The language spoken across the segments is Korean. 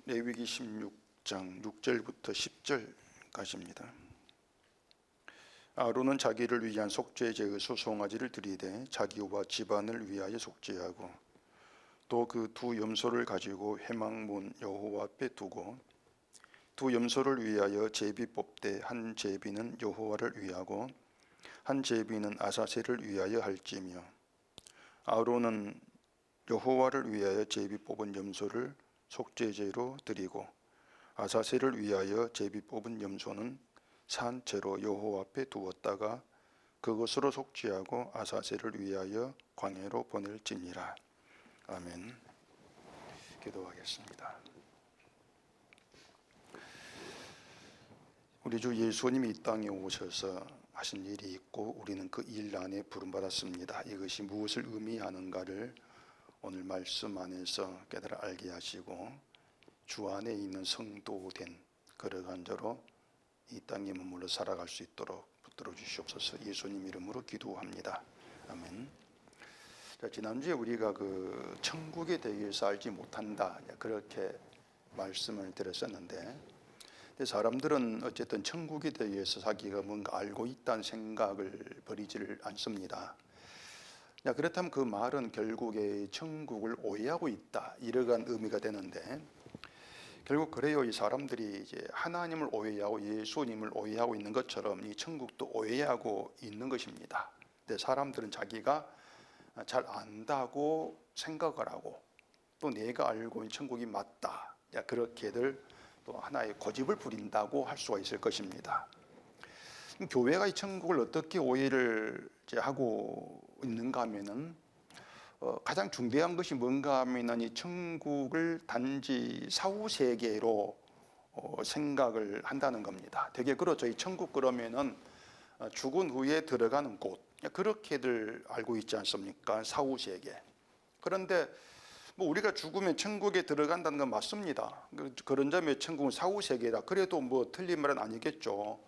레위기 16장 6절부터 10절까지입니다. 아론은 자기를 위한 속죄제의 수송아지를 드리되 자기와 집안을 위하여 속죄하고 또 그 두 염소를 가지고 회막문 여호와 앞에 두고 두 염소를 위하여 제비 뽑되 한 제비는 여호와를 위하고 한 제비는 아사셀을 위하여 할지며 아론은 여호와를 위하여 제비 뽑은 염소를 속죄제로 드리고 아사셀을 위하여 제비 뽑은 염소는 산채로 여호와 앞에 두었다가 그것으로 속죄하고 아사셀을 위하여 광야로 보낼지니라. 아멘. 기도하겠습니다. 우리 주 예수님이 이 땅에 오셔서 하신 일이 있고 우리는 그 일 안에 부름받았습니다. 이것이 무엇을 의미하는가를 오늘 말씀 안에서 깨달아 알게 하시고 주 안에 있는 성도된 거룩한 자로 이 땅에 머물러 살아갈 수 있도록 붙들어 주시옵소서. 예수님 이름으로 기도합니다. 아멘. 자, 지난주에 우리가 그 천국에 대해서 알지 못한다 그렇게 말씀을 드렸었는데 사람들은 어쨌든 천국에 대해서 자기가 뭔가 알고 있다는 생각을 버리지를 않습니다. 그렇다면 그 말은 결국에 천국을 오해하고 있다 이러한 의미가 되는데 결국 그래요. 이 사람들이 이제 하나님을 오해하고 예수님을 오해하고 있는 것처럼 이 천국도 오해하고 있는 것입니다. 근데 사람들은 자기가 잘 안다고 생각을 하고 또 내가 알고 있는 천국이 맞다 그렇게들 또 하나의 고집을 부린다고 할 수가 있을 것입니다. 교회가 이 천국을 어떻게 오해를 하고 있는가 하면은 가장 중대한 것이 뭔가 하면은 이 천국을 단지 사후세계로 생각을 한다는 겁니다. 되게 그렇죠. 이 천국 그러면은 죽은 후에 들어가는 곳 그렇게들 알고 있지 않습니까? 사후세계. 그런데 뭐 우리가 죽으면 천국에 들어간다는 건 맞습니다. 그런 점에 천국은 사후세계다. 그래도 뭐 틀린 말은 아니겠죠.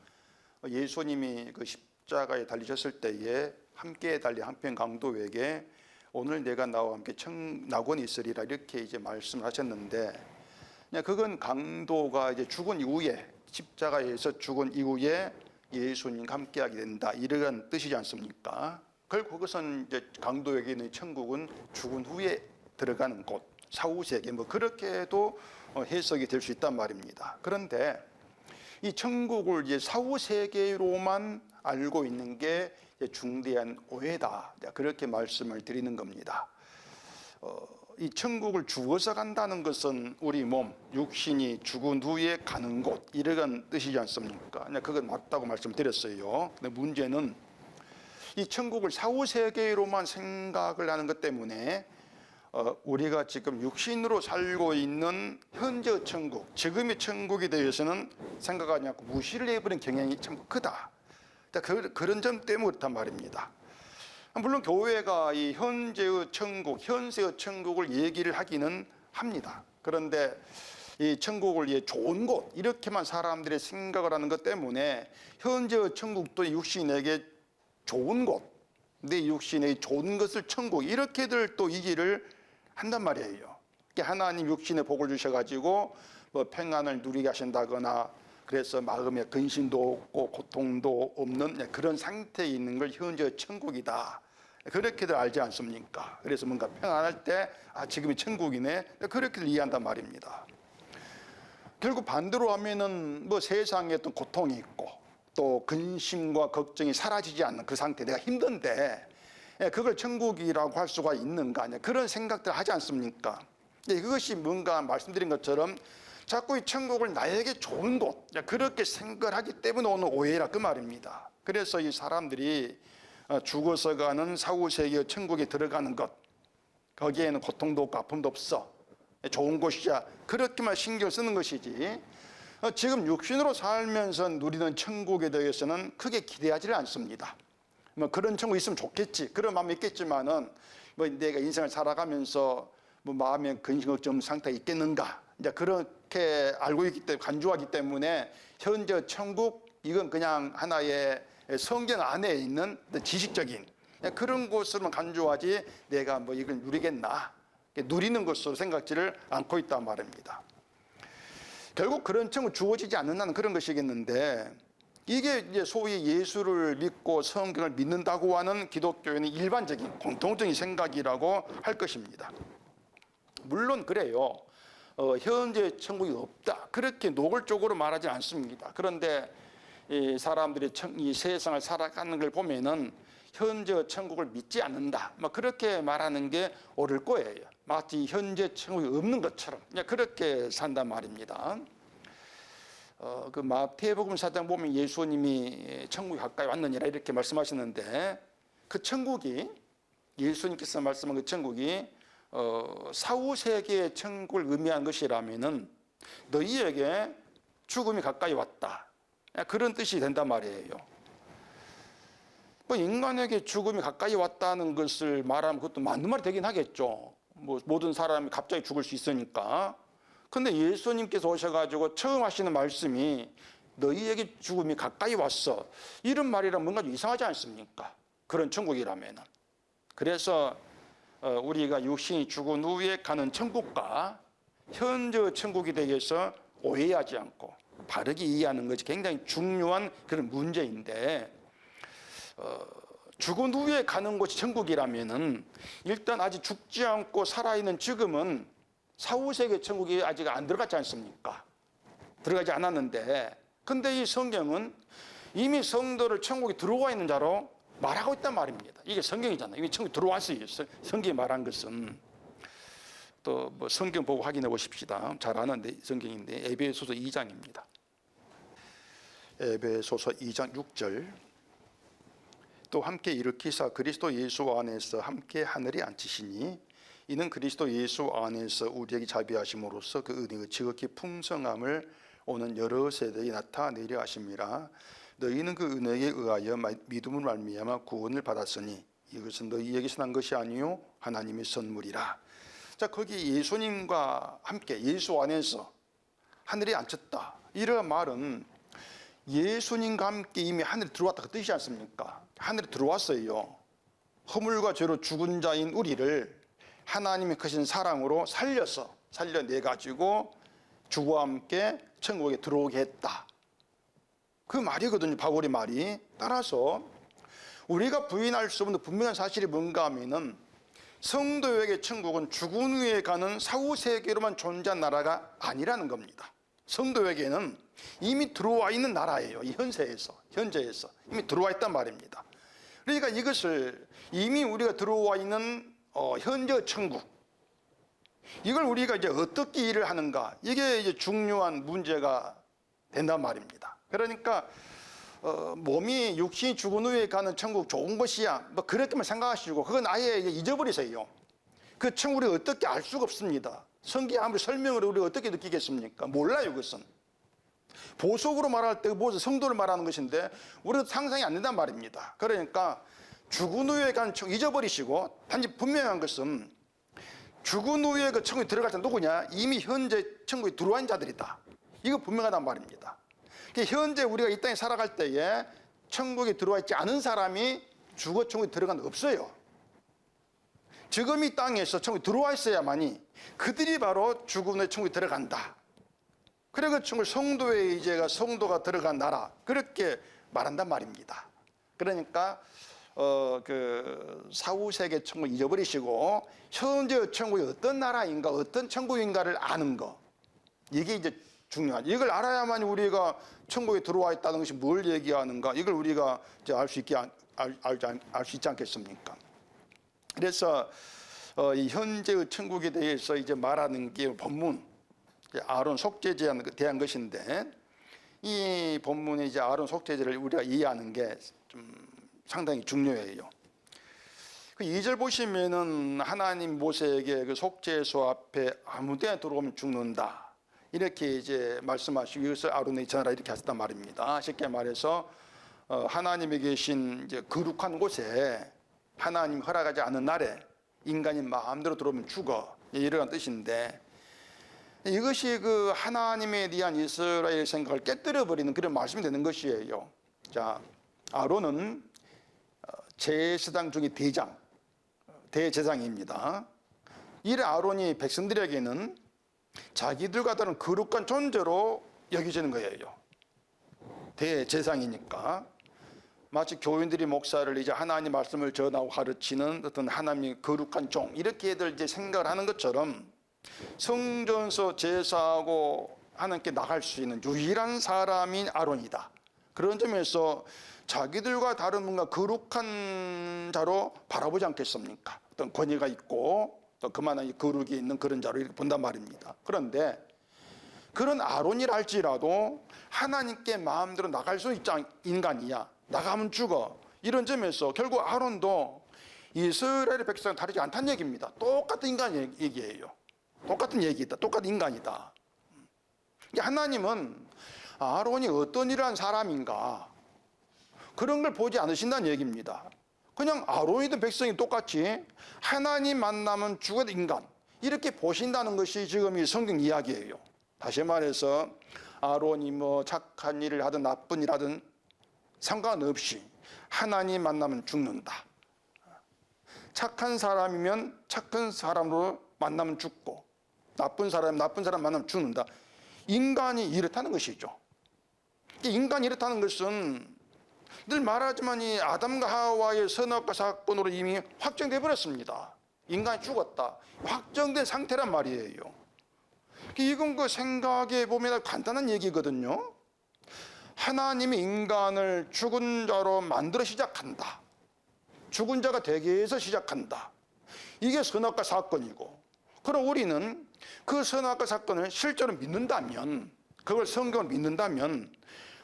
예수님이 그 십자가에 달리셨을 때에 함께 달린 한편 강도에게 오늘 내가 나와 함께 낙원이 있으리라 이렇게 이제 말씀하셨는데 그건 강도가 이제 죽은 이후에 십자가에서 죽은 이후에 예수님과 함께하게 된다 이런 뜻이지 않습니까? 결국 그것은 이제 강도에게는 천국은 죽은 후에 들어가는 곳 사후세계 뭐 그렇게도 해석이 될 수 있단 말입니다. 그런데 이 천국을 이제 사후세계로만 알고 있는 게 중대한 오해다 그렇게 말씀을 드리는 겁니다. 이 천국을 죽어서 간다는 것은 우리 몸 육신이 죽은 후에 가는 곳 이런 뜻이지 않습니까? 그건 맞다고 말씀드렸어요. 근데 문제는 이 천국을 사후세계로만 생각을 하는 것 때문에 우리가 지금 육신으로 살고 있는 현재 천국 지금의 천국에 대해서는 생각하지 않고 무시를 해버린 경향이 참 크다. 그런 점 때문에 그렇단 말입니다. 물론 교회가 이 현재의 천국, 현세의 천국을 얘기를 하기는 합니다. 그런데 이 천국을 좋은 곳 이렇게만 사람들이 생각을 하는 것 때문에 현재의 천국도 육신에게 좋은 곳, 내 육신에 좋은 것을 천국 이렇게들 또 얘기를 한단 말이에요. 하나님 육신의 복을 주셔가지고 뭐 평안을 누리게 하신다거나 그래서 마음에 근심도 없고 고통도 없는 그런 상태에 있는 걸 현재 천국이다. 그렇게들 알지 않습니까? 그래서 뭔가 평안할 때 지금이 천국이네. 그렇게들 이해한단 말입니다. 결국 반대로 하면은 뭐 세상에 어떤 고통이 있고 또 근심과 걱정이 사라지지 않는 그 상태 내가 힘든데 그걸 천국이라고 할 수가 있는가 그런 생각들 하지 않습니까? 그것이 뭔가 말씀드린 것처럼 자꾸 이 천국을 나에게 좋은 곳 그렇게 생각을 하기 때문에 오는 오해라 그 말입니다. 그래서 이 사람들이 죽어서 가는 사후세계 천국에 들어가는 것 거기에는 고통도 없고 아픔도 없어 좋은 곳이자 그렇게만 신경 쓰는 것이지 지금 육신으로 살면서 누리는 천국에 대해서는 크게 기대하지를 않습니다. 뭐 그런 천국 있으면 좋겠지 그런 마음이 있겠지만은 뭐 내가 인생을 살아가면서 뭐 마음에 근심 걱정 상태가 있겠는가 이제 그렇게 알고 있기 때문에 간주하기 때문에 현재 천국 이건 그냥 하나의 성경 안에 있는 지식적인 그런 곳으로만 간주하지 내가 뭐 이걸 누리겠나 누리는 것으로 생각지를 않고 있단 말입니다. 결국 그런 천국 주어지지 않는다는 그런 것이겠는데, 이게 이제 소위 예수를 믿고 성경을 믿는다고 하는 기독교인의 일반적인 공통적인 생각이라고 할 것입니다. 물론 그래요. 현재 천국이 없다, 그렇게 노골적으로 말하지 않습니다. 그런데 이 사람들이 이 세상을 살아가는 걸 보면은 현재 천국을 믿지 않는다, 그렇게 말하는 게 옳을 거예요. 마치 현재 천국이 없는 것처럼 그렇게 산단 말입니다. 그 마태복음 4장 보면 예수님이 천국이 가까이 왔느니라 이렇게 말씀하시는데, 그 천국이, 예수님께서 말씀한 그 천국이 사후 세계의 천국을 의미한 것이라면은 너희에게 죽음이 가까이 왔다, 그런 뜻이 된단 말이에요. 인간에게 죽음이 가까이 왔다는 것을 말하면 그것도 맞는 말이 되긴 하겠죠. 모든 사람이 갑자기 죽을 수 있으니까. 근데 예수님께서 오셔가지고 처음 하시는 말씀이 너희에게 죽음이 가까이 왔어, 이런 말이라 뭔가 좀 이상하지 않습니까? 그런 천국이라면은. 그래서 우리가 육신이 죽은 후에 가는 천국과 현재 천국에 대해서 오해하지 않고 바르게 이해하는 것이 굉장히 중요한 그런 문제인데, 죽은 후에 가는 곳이 천국이라면은 일단 아직 죽지 않고 살아있는 지금은 사후세계 천국이 아직 안 들어갔지 않습니까? 들어가지 않았는데, 근데 이 성경은 이미 성도를 천국에 들어와 있는 자로 말하고 있단 말입니다. 이게 성경이잖아요. 이미 천국에 들어왔어요. 성경이 말한 것은. 또 성경 보고 확인해 보십시다. 잘 아는 성경인데 에베소서 2장입니다. 에베소서 2장 6절. 또 함께 일으키사 그리스도 예수 안에서 함께 하늘에 앉히시니 이는 그리스도 예수 안에서 우리에게 자비하심으로써 그 은혜의 지극히 풍성함을 오는 여러 세대에 나타내려 하심이라. 너희는 그 은혜에 의하여 믿음을 말미암아 구원을 받았으니 이것은 너희에게서 난 것이 아니요 하나님의 선물이라. 자, 거기 예수님과 함께 예수 안에서 하늘에 앉혔다, 이런 말은 예수님과 함께 이미 하늘에 들어왔다 그 뜻이지 않습니까? 하늘에 들어왔어요. 허물과 죄로 죽은 자인 우리를 하나님의 크신 사랑으로 살려내가지고 주와 함께 천국에 들어오게 했다, 그 말이거든요, 바울의 말이. 따라서 우리가 부인할 수 없는 분명한 사실이 뭔가 하면은 성도에게 천국은 죽은 후에 가는 사후세계로만 존재한 나라가 아니라는 겁니다. 성도에게는 이미 들어와 있는 나라예요. 이 현재에서 이미 들어와 있단 말입니다. 그러니까 이것을 이미 우리가 들어와 있는 현재 천국, 이걸 우리가 이제 어떻게 일을 하는가, 이게 이제 중요한 문제가 된단 말입니다. 그러니까 몸이 육신이 죽은 후에 가는 천국 좋은 것이야, 그렇게만 생각하시고 그건 아예 잊어버리세요. 그 천국을 어떻게 알 수가 없습니다. 성경 아무리 설명을 우리가 어떻게 느끼겠습니까? 몰라요. 그것은 보속으로 말할 때 모두 성도를 말하는 것인데 우리가 상상이 안 된단 말입니다. 그러니까 죽은 후에 가는 천국 잊어버리시고, 단지 분명한 것은 죽은 후에 그 천국에 들어갈 때 누구냐? 이미 현재 천국에 들어와 있는 자들이다, 이거 분명하단 말입니다. 현재 우리가 이 땅에 살아갈 때에 천국에 들어와 있지 않은 사람이 죽어 천국에 들어간 데 없어요. 지금 이 땅에서 천국에 들어와 있어야만이 그들이 바로 죽은 후에 천국에 들어간다. 그래 그 천국 성도의 이제가 성도가 들어간 나라, 그렇게 말한단 말입니다. 그러니까 그 사후세계 천국 잊어버리시고 현재 천국이 어떤 나라인가, 어떤 천국인가를 아는 거, 이게 이제 중요하죠. 이걸 알아야만 우리가 천국에 들어와 있다는 것이 뭘 얘기하는가, 이걸 우리가 이제 알 수 있지 않겠습니까? 그래서 이 현재의 천국에 대해서 이제 말하는 게 본문, 아론 속죄제에 대한 것인데, 이 본문의 이제 아론 속죄제를 우리가 이해하는 게 좀 상당히 중요해요. 그 2절 보시면은 하나님 모세에게 그 속죄소 앞에 아무데나 들어오면 죽는다, 이렇게 이제 말씀하시고 이것을 아론에게 전하라, 이렇게 하셨단 말입니다. 쉽게 말해서 하나님이 계신 이제 거룩한 곳에 하나님 허락하지 않은 날에 인간이 마음대로 들어오면 죽어, 이러한 뜻인데, 이것이 그 하나님에 대한 이스라엘 생각을 깨뜨려 버리는 그런 말씀이 되는 것이에요. 자, 아론은 제사장 중에 대제사장입니다. 이 아론이 백성들에게는 자기들과 다른 거룩한 존재로 여겨지는 거예요. 대제사장이니까. 마치 교인들이 목사를 이제 하나님 말씀을 전하고 가르치는 어떤 하나님의 거룩한 종, 이렇게들 이제 생각을 하는 것처럼 성전서 제사하고 하나님께 나갈 수 있는 유일한 사람인 아론이다. 그런 점에서 자기들과 다른 뭔가 거룩한 자로 바라보지 않겠습니까? 어떤 권위가 있고 또 그만한 거룩이 있는 그런 자로 이렇게 본단 말입니다. 그런데 그런 아론이라 할지라도 하나님께 마음대로 나갈 수 있지 인간이야. 나가면 죽어. 이런 점에서 결국 아론도 이스라엘의 백성은 다르지 않다는 얘기입니다. 똑같은 인간 얘기예요. 똑같은 얘기다. 똑같은 인간이다. 하나님은 아론이 어떤 이러한 사람인가 그런 걸 보지 않으신다는 얘기입니다. 그냥 아론이든 백성이 똑같이 하나님 만나면 죽은 인간 이렇게 보신다는 것이 지금 이 성경 이야기예요. 다시 말해서 아론이 뭐 착한 일을 하든 나쁜 일을 하든 상관없이 하나님 만나면 죽는다. 착한 사람이면 착한 사람으로 만나면 죽고 나쁜 사람 만나면 죽는다. 인간이 이렇다는 것이죠. 인간이 이렇다는 것은 늘 말하지만 이 아담과 하와의 선악과 사건으로 이미 확정돼 버렸습니다. 인간이 죽었다. 확정된 상태란 말이에요. 이건 그 생각해 보면 간단한 얘기거든요. 하나님이 인간을 죽은 자로 만들어 시작한다. 죽은 자가 되게 해서 시작한다. 이게 선악과 사건이고, 그럼 우리는 그 선악과 사건을 실제로 믿는다면, 그걸 성경을 믿는다면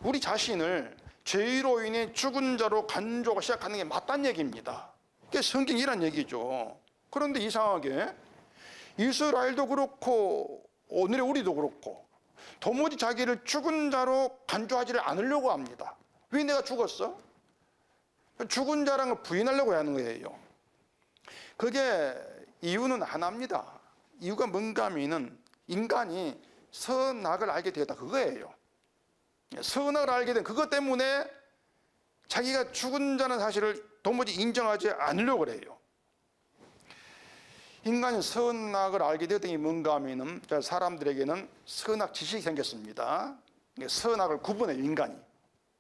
우리 자신을 죄로 인해 죽은 자로 간주하고 시작하는 게 맞다는 얘기입니다. 그게 성경이란 얘기죠. 그런데 이상하게 이스라엘도 그렇고 오늘의 우리도 그렇고 도무지 자기를 죽은 자로 간주하지를 않으려고 합니다. 왜 내가 죽었어? 죽은 자라는 걸 부인하려고 하는 거예요. 그게 이유는 하나입니다. 이유가 뭔가 하면은 인간이 선악을 알게 되었다 그거예요. 선악을 알게 된 그것 때문에 자기가 죽은 자는 사실을 도무지 인정하지 않으려고 그래요. 인간이 선악을 알게 되었던 게 뭔가 하면은 사람들에게는 선악 지식이 생겼습니다. 선악을 구분해요. 인간이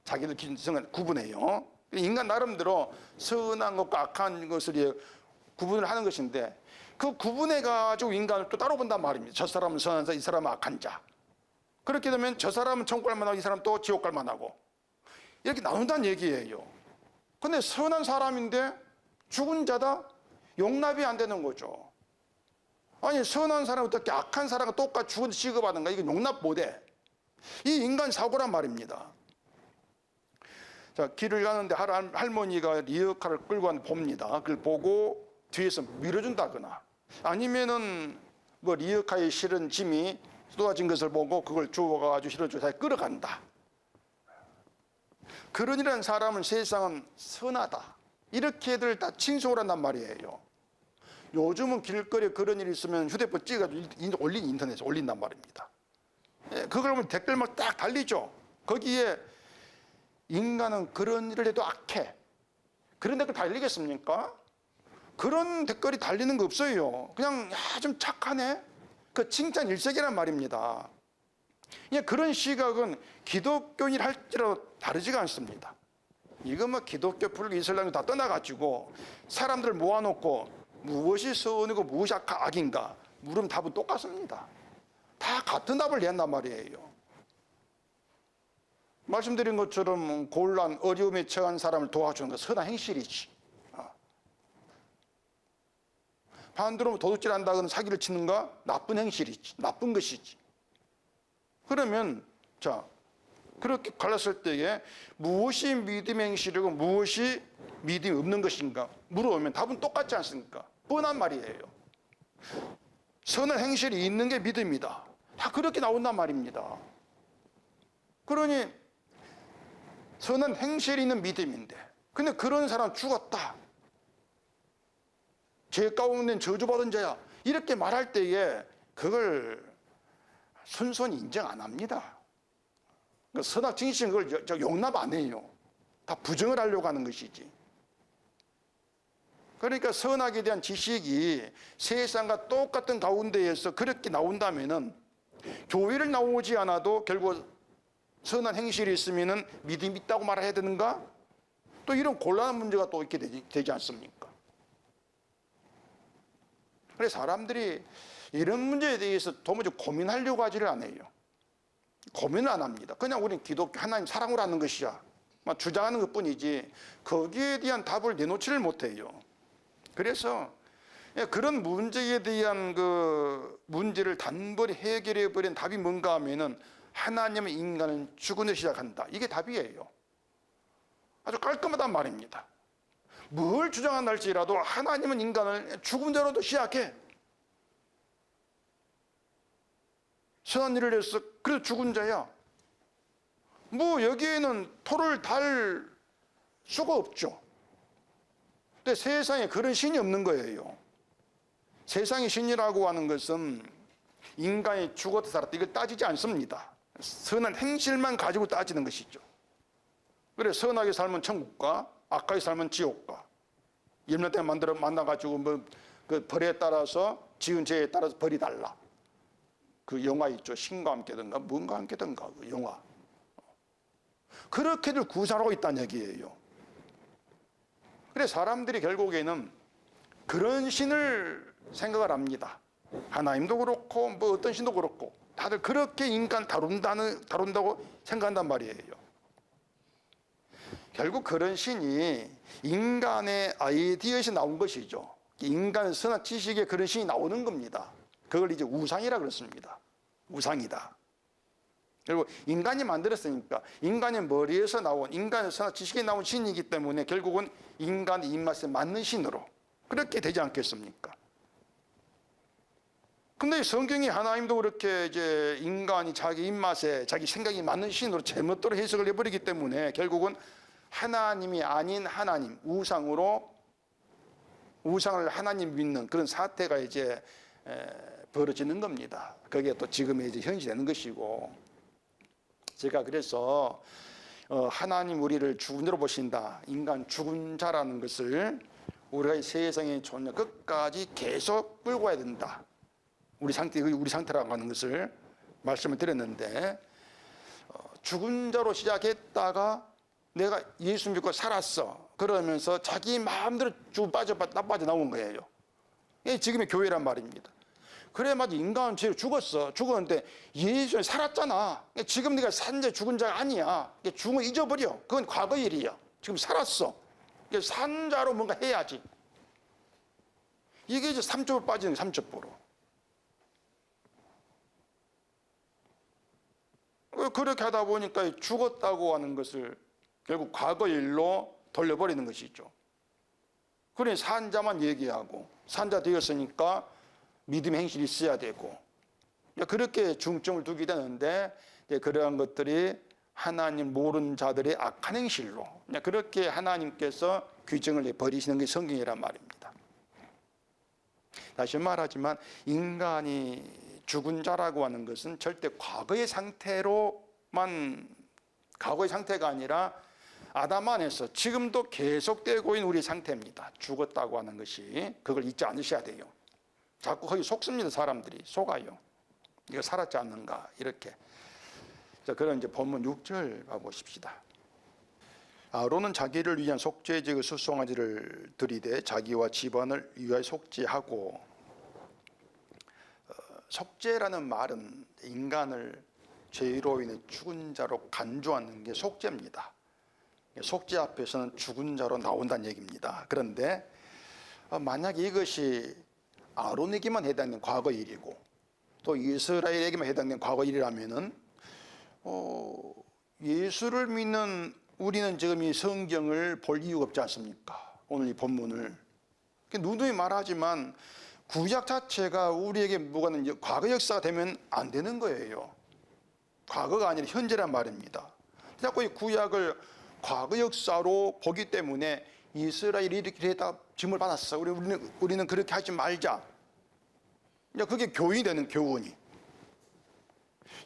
자기들 기준을 구분해요. 인간 나름대로 선한 것과 악한 것을 구분을 하는 것인데, 그 구분해 가지고 인간을 또 따로 본단 말입니다. 저 사람은 선한 자, 이 사람은 악한 자. 그렇게 되면 저 사람은 천국 갈 만하고 이 사람은 또 지옥 갈 만하고 이렇게 나눈다는 얘기예요. 근데 선한 사람인데 죽은 자다? 용납이 안 되는 거죠. 아니 선한 사람은 어떻게 악한 사람과 똑같이 죽은 취급하는가? 이거 용납 못해. 이 인간 사고란 말입니다. 자, 길을 가는데 할머니가 리어카를 끌고 왔는데 봅니다. 그걸 보고 뒤에서 밀어준다거나 아니면은 뭐 리어카에 실은 짐이 쏟아진 것을 보고 그걸 주워가지고 실어줘서 끌어간다. 그런 이런 사람은 세상은 선하다. 이렇게들 다 칭송을 한단 말이에요. 요즘은 길거리에 그런 일이 있으면 휴대폰 찍어가지고 인터넷에 올린단 말입니다. 그걸 보면 댓글 막 딱 달리죠. 거기에 인간은 그런 일을 해도 악해. 그런 댓글 달리겠습니까? 그런 댓글이 달리는 거 없어요. 그냥 좀 착하네. 그 칭찬 일색이란 말입니다. 그런 시각은 기독교인 할지라도 다르지가 않습니다. 이거 뭐 기독교, 불교, 이슬람이 다 떠나가지고 사람들을 모아놓고 무엇이 선이고 무엇이 악인가 물으면 답은 똑같습니다. 다 같은 답을 낸단 말이에요. 말씀드린 것처럼 곤란, 어려움에 처한 사람을 도와주는 건 선한 행실이지. 반대로 도둑질 한다거나 사기를 치는가? 나쁜 행실이지. 나쁜 것이지. 그러면 자 그렇게 갈랐을 때에 무엇이 믿음의 행실이고 무엇이 믿음이 없는 것인가 물어보면 답은 똑같지 않습니까? 뻔한 말이에요. 선한 행실이 있는 게 믿음이다. 다 그렇게 나온단 말입니다. 그러니 선한 행실이 있는 믿음인데 근데 그런 사람 죽었다. 죄 가운데 저주받은 자야. 이렇게 말할 때에 그걸 순순히 인정 안 합니다. 선악 증신 그걸 용납 안 해요. 다 부정을 하려고 하는 것이지. 그러니까 선악에 대한 지식이 세상과 똑같은 가운데에서 그렇게 나온다면은 교회를 나오지 않아도 결국 선한 행실이 있으면은 믿음이 있다고 말해야 되는가? 또 이런 곤란한 문제가 또 있게 되지 않습니까? 그래서 사람들이 이런 문제에 대해서 도무지 고민하려고 하지를 않아요. 고민을 안 합니다. 그냥 우리는 기독교 하나님 사랑으로 하는 것이야 주장하는 것뿐이지 거기에 대한 답을 내놓지를 못해요. 그래서 그런 문제에 대한 그 문제를 단번에 해결해 버린 답이 뭔가 하면은 하나님은 인간은 죽음을 시작한다. 이게 답이에요. 아주 깔끔하단 말입니다. 뭘 주장한다 할지라도 하나님은 인간을 죽음대로도 시작해. 선한 일을 해서 그래서 죽은 자야. 뭐 여기에는 토를 달 수가 없죠. 근데 세상에 그런 신이 없는 거예요. 세상의 신이라고 하는 것은 인간이 죽었다 살았다 이걸 따지지 않습니다. 선한 행실만 가지고 따지는 것이죠. 그래 선하게 살면 천국과 악하게 살면 지옥과 염려 때문에 만나가지고 뭐 그 벌에 따라서 지은 죄에 따라서 벌이 달라. 그 영화 있죠. 신과 함께든가 뭔가 함께든가 그 영화. 그렇게들 구상하고 있다는 얘기예요. 그래 사람들이 결국에는 그런 신을 생각을 합니다. 하나님도 그렇고 뭐 어떤 신도 그렇고 다들 그렇게 인간 다룬다고 생각한단 말이에요. 결국 그런 신이 인간의 아이디어에서 나온 것이죠. 인간의 선한 지식에 그런 신이 나오는 겁니다. 그걸 이제 우상이라 그랬습니다. 우상이다. 그리고 인간이 만들었으니까 인간의 머리에서 나온 인간의 선한 지식에 나온 신이기 때문에 결국은 인간의 입맛에 맞는 신으로 그렇게 되지 않겠습니까? 근데 성경이 하나님도 그렇게 이제 인간이 자기 입맛에 자기 생각이 맞는 신으로 제멋대로 해석을 해버리기 때문에 결국은 하나님이 아닌 하나님, 우상을 하나님 믿는 그런 사태가 이제 벌어지는 겁니다. 그게 또 지금의 이제 현실이 되는 것이고, 제가 그래서 하나님 우리를 죽은 자로 보신다, 인간 죽은 자라는 것을 우리가 세상의 존재 끝까지 계속 끌고 가야 된다. 우리 상태라고 하는 것을 말씀을 드렸는데, 죽은 자로 시작했다가 내가 예수 믿고 살았어 그러면서 자기 마음대로 쭉 빠져나온 거예요. 이게 지금의 교회란 말입니다. 그래 맞아, 인간은 죄로 죽었는데 예수는 살았잖아. 지금 네가 산 자 죽은 자가 아니야. 죽은 거 잊어버려. 그건 과거 일이야. 지금 살았어. 산 자로 뭔가 해야지. 이게 이제 삼적으로 빠지는 거예요. 삼적으로. 그렇게 하다 보니까 죽었다고 하는 것을 결국 과거 일로 돌려버리는 것이죠. 그러니 산자만 얘기하고 산자 되었으니까 믿음의 행실이 있어야 되고 그렇게 중점을 두게 되는데 그러한 것들이 하나님 모르는 자들의 악한 행실로 그렇게 하나님께서 규정을 버리시는 게 성경이란 말입니다. 다시 말하지만 인간이 죽은 자라고 하는 것은 절대 과거의 상태가 아니라 아담 안에서 지금도 계속되고 있는 우리 상태입니다. 죽었다고 하는 것이. 그걸 잊지 않으셔야 돼요. 자꾸 거기 속습니다. 사람들이 속아요. 이거 살았지 않는가 이렇게. 자, 그런 이제 본문 6절 봐보십시다. 아론은 자기를 위한 속죄제의 수송아지를 들이되 자기와 집안을 위하여 속죄하고, 속죄라는 말은 인간을 죄로 인해 죽은 자로 간주하는 게 속죄입니다. 속죄 앞에서는 죽은 자로 나온다는 얘기입니다. 그런데 만약 이것이 아론에게만 해당된 과거 일이고 또 이스라엘에게만 해당된 과거 일이라면은 예수를 믿는 우리는 지금 이 성경을 볼 이유가 없지 않습니까? 오늘 이 본문을 누누이 말하지만 구약 자체가 우리에게 무관한 과거 역사가 되면 안 되는 거예요. 과거가 아니라 현재란 말입니다. 자꾸 이 구약을 과거 역사로 보기 때문에 이스라엘이 이렇게 했다 짐을 받았어. 우리는 그렇게 하지 말자. 그게 교훈이 되는 교훈이.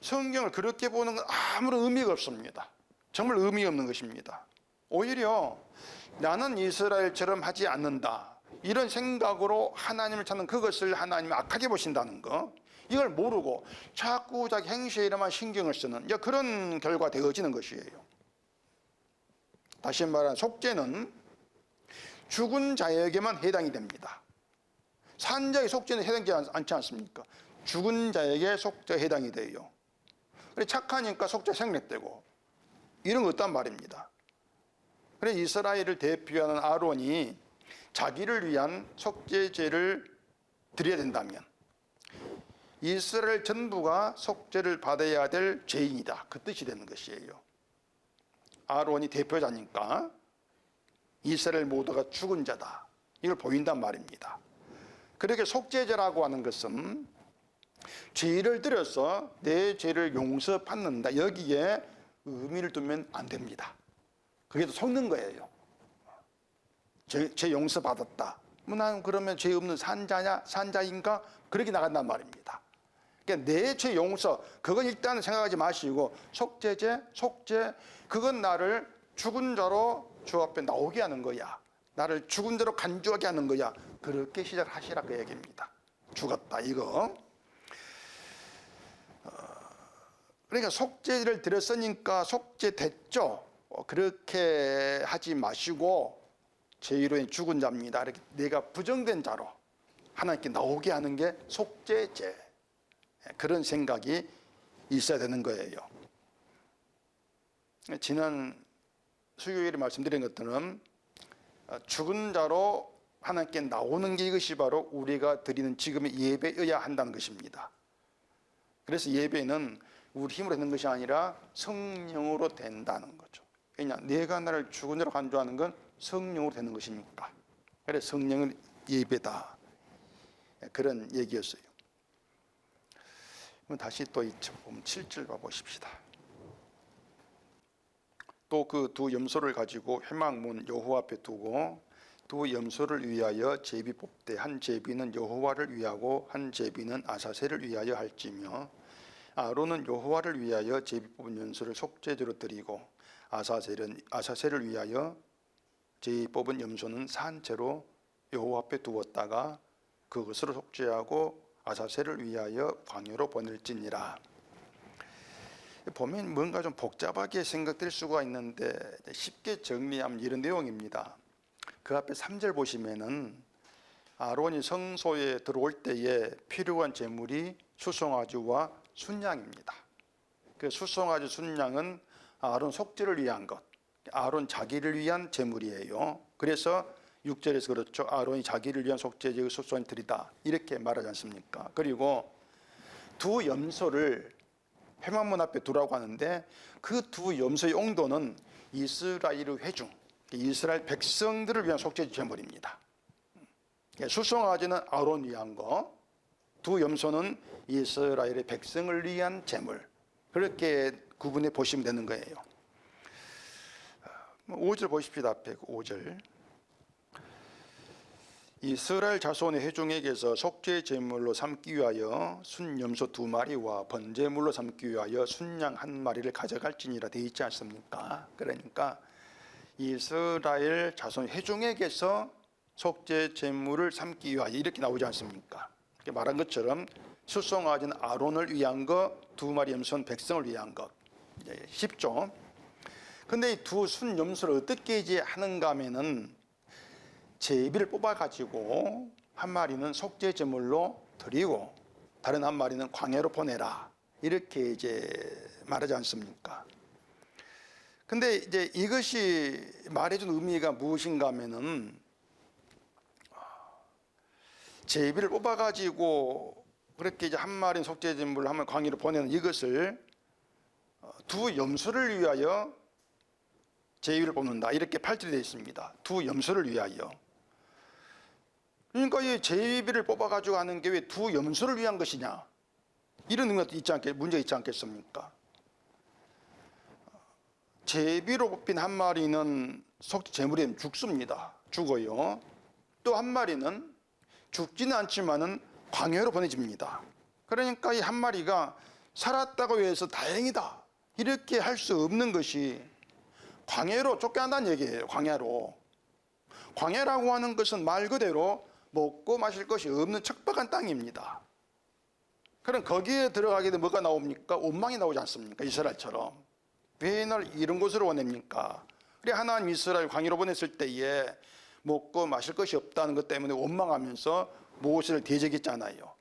성경을 그렇게 보는 건 아무런 의미가 없습니다. 정말 의미 없는 것입니다. 오히려 나는 이스라엘처럼 하지 않는다. 이런 생각으로 하나님을 찾는 그것을 하나님이 악하게 보신다는 거, 이걸 모르고 자꾸 자기 행실에 이름만 신경을 쓰는 그런 결과가 되어지는 것이에요. 다시 말하면 속죄는 죽은 자에게만 해당이 됩니다. 산 자의 속죄는 해당되지 않지 않습니까? 죽은 자에게 속죄 해당이 돼요. 그래 착하니까 속죄 생략되고 이런 거 없단 말입니다. 그래 이스라엘을 대표하는 아론이 자기를 위한 속죄제를 드려야 된다면 이스라엘 전부가 속죄를 받아야 될 죄인이다, 그 뜻이 되는 것이에요. 아론이 대표자니까 이스라엘 모두가 죽은 자다, 이걸 보인단 말입니다. 그렇게 속죄제라고 하는 것은 죄를 들여서 내 죄를 용서받는다, 여기에 의미를 두면 안 됩니다. 그게 또 속는 거예요. 죄 용서받았다, 난 그러면 죄 없는 산자인가, 그렇게 나간단 말입니다. 그러니까 내 죄 용서, 그건 일단은 생각하지 마시고 속죄제, 속죄, 그건 나를 죽은 자로 주 앞에 나오게 하는 거야, 나를 죽은 대로 간주하게 하는 거야, 그렇게 시작하시라 그 얘기입니다. 죽었다 이거. 그러니까 속죄를 드렸으니까 속죄 됐죠, 그렇게 하지 마시고 죄로 인해 죽은 자입니다, 이렇게 내가 부정된 자로 하나님께 나오게 하는 게 속죄제, 그런 생각이 있어야 되는 거예요. 지난 수요일에 말씀드린 것들은 죽은 자로 하나님께 나오는 게 이것이 바로 우리가 드리는 지금의 예배여야 한다는 것입니다. 그래서 예배는 우리 힘으로 되는 것이 아니라 성령으로 된다는 거죠. 왜냐, 내가 나를 죽은 자로 간주하는 건 성령으로 되는 것이니까. 그래서 성령은 예배다, 그런 얘기였어요. 그럼 다시 또 7절 봐보십시다. 또 그 두 염소를 가지고 회막문 여호와 앞에 두고 두 염소를 위하여 제비 뽑되 한 제비는 여호와를 위하고 한 제비는 아사셀을 위하여 할지며 아론은 여호와를 위하여 제비 뽑은 염소를 속죄제로 드리고 아사셀을 위하여 제비 뽑은 염소는 산채로 여호와 앞에 두었다가 그것으로 속죄하고 아사셀을 위하여 광야로 보낼지니라. 보면 뭔가 좀 복잡하게 생각될 수가 있는데 쉽게 정리하면 이런 내용입니다. 그 앞에 3절 보시면은 아론이 성소에 들어올 때에 필요한 제물이 수송아지와 순양입니다. 그 수송아지 순양은 아론 속죄를 위한 것, 아론 자기를 위한 제물이에요. 그래서 6절에서 그렇죠, 아론이 자기를 위한 속죄제의 수송아지 드리다, 이렇게 말하지 않습니까? 그리고 두 염소를 회막문 앞에 두라고 하는데 그 두 염소의 용도는 이스라엘의 회중, 이스라엘 백성들을 위한 속죄 제물입니다. 수송아지는 아론 위한 거, 두 염소는 이스라엘의 백성을 위한 제물, 그렇게 구분해 보시면 되는 거예요. 5절 보십시다. 앞에 5절. 이스라엘 자손의 회중에게서 속죄 제물로 삼기 위하여 순염소 2마리와 번제물로 삼기 위하여 순양 1마리를 가져갈지니라 되어 있지 않습니까? 그러니까 이스라엘 자손 회중에게서 속죄 제물을 삼기 위하여, 이렇게 나오지 않습니까? 이렇게 말한 것처럼 수송아지는 아론을 위한 것, 2마리 염소는 백성을 위한 것, 쉽죠? 근데 이 두 순염소를 어떻게 하는가 하면은 제비를 뽑아가지고 한 마리는 속죄 제물로 드리고 다른 한 마리는 광야로 보내라, 이렇게 말하지 않습니까? 근데 이것이 말해준 의미가 무엇인가 하면은 제비를 뽑아가지고 그렇게 한 마리는 속죄 제물로 하면 광야로 보내는 이것을 두 염소를 위하여 제비를 뽑는다, 이렇게 8절에 되어 있습니다. 두 염소를 위하여. 그러니까 이 제비를 뽑아가지고 하는 게 왜 두 염소를 위한 것이냐, 이런 문제가 있지 않겠습니까? 제비로 뽑힌 한 마리는 속죄 제물이 죽습니다. 죽어요. 또 한 마리는 죽지는 않지만은 광야로 보내집니다. 그러니까 이 한 마리가 살았다고 해서 다행이다, 이렇게 할 수 없는 것이 광야로 쫓겨난다는 얘기예요. 광야로. 광야라고 하는 것은 말 그대로 먹고 마실 것이 없는 척박한 땅입니다. 그럼 거기에 들어가게 되면 뭐가 나옵니까? 원망이 나오지 않습니까? 이스라엘처럼. 왜 날 이런 곳으로 보냅니까? 그래 하나님 이스라엘 광야로 보냈을 때에 먹고 마실 것이 없다는 것 때문에 원망하면서 모세를 대적했잖아요.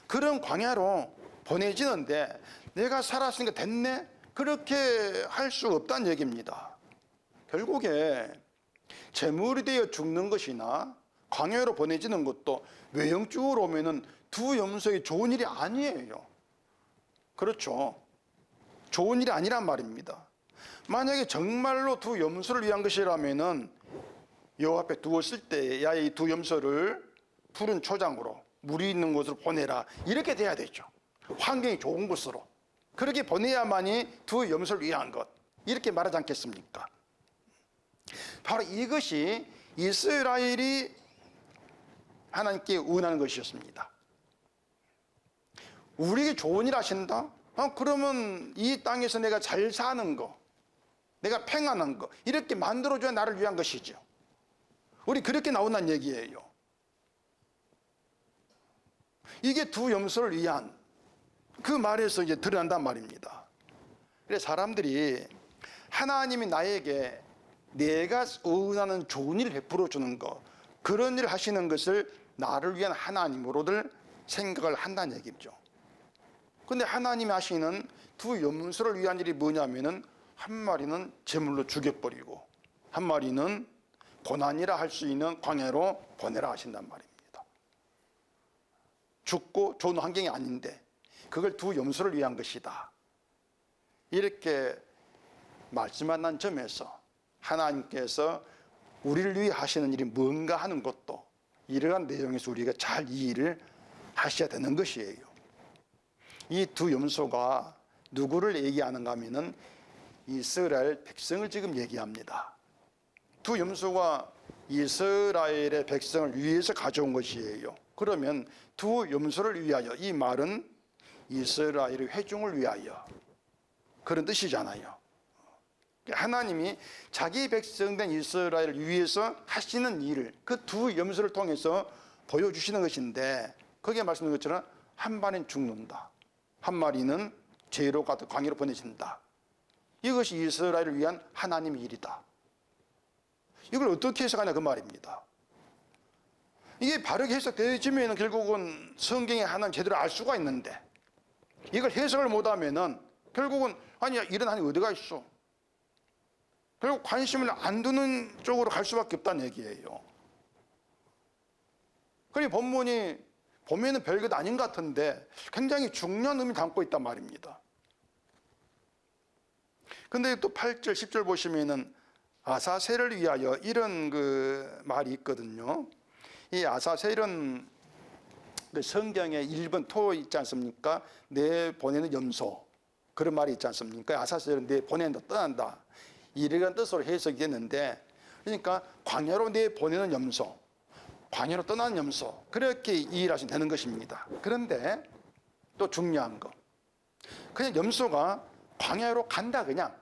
그런 광야로 보내지는데 내가 살았으니까 됐네? 그렇게 할 수 없다는 얘기입니다. 결국에 제물이 되어 죽는 것이나 광야로 보내지는 것도 외형적으로 오면은 두 염소의 좋은 일이 아니에요. 그렇죠. 좋은 일이 아니란 말입니다. 만약에 정말로 두 염소를 위한 것이라면은 여호와 앞에 두었을 때야 이 두 염소를 푸른 초장으로 물이 있는 곳으로 보내라 이렇게 돼야 되죠. 환경이 좋은 곳으로 그렇게 보내야만이 두 염소를 위한 것 이렇게 말하지 않겠습니까? 바로 이것이 이스라엘이 하나님께 원하는 것이었습니다. 우리에게 좋은 일 하신다? 그러면 이 땅에서 내가 잘 사는 거, 내가 평안한 거 이렇게 만들어줘야 나를 위한 것이죠. 우리 그렇게 나온다는 얘기예요. 이게 두 염소를 위한 그 말에서 이제 드러난단 말입니다. 그래서 사람들이 하나님이 나에게 내가 원하는 좋은 일을 베풀어 주는 거 그런 일을 하시는 것을 나를 위한 하나님으로들 생각을 한다는 얘기죠. 근데 하나님이 하시는 두 염소를 위한 일이 뭐냐면은 한 마리는 제물로 죽여버리고 한 마리는 고난이라 할 수 있는 광야로 보내라 하신단 말입니다. 죽고 좋은 환경이 아닌데 그걸 두 염소를 위한 것이다. 이렇게 말씀한 점에서 하나님께서 우리를 위해 하시는 일이 뭔가 하는 것도 이러한 내용에서 우리가 잘 이해를 하셔야 되는 것이에요. 이 두 염소가 누구를 얘기하는가 하면은 이스라엘 백성을 지금 얘기합니다. 두 염소가 이스라엘의 백성을 위해서 가져온 것이에요. 그러면 두 염소를 위하여 이 말은 이스라엘의 회중을 위하여 그런 뜻이잖아요. 하나님이 자기 백성된 이스라엘을 위해서 하시는 일을 그 두 염소를 통해서 보여주시는 것인데 거기에 말씀드린 것처럼 한 마리는 죽는다. 한 마리는 죄로 가득 광야로 보내진다. 이것이 이스라엘을 위한 하나님의 일이다. 이걸 어떻게 해석하냐 그 말입니다. 이게 바르게 해석되어지면 결국은 성경의 하나님 제대로 알 수가 있는데 이걸 해석을 못하면은 결국은 아니 이런 하나님 어디가 있어? 결국 관심을 안 두는 쪽으로 갈 수밖에 없다는 얘기예요. 그러니 본문이 보면은 별것 아닌 것 같은데 굉장히 중요한 의미를 담고 있단 말입니다. 근데 또 8절, 10절 보시면은 아사셀을 위하여 이런 그 말이 있거든요. 이 아사셀은 그 성경에 1번 토 있지 않습니까? 내 보내는 염소 그런 말이 있지 않습니까? 아사셀은 내 보낸다, 떠난다 이런 뜻으로 해석이 됐는데 그러니까 광야로 내 보내는 염소 광야로 떠나는 염소 그렇게 이해하시면 되는 것입니다. 그런데 또 중요한 거 그냥 염소가 광야로 간다 그냥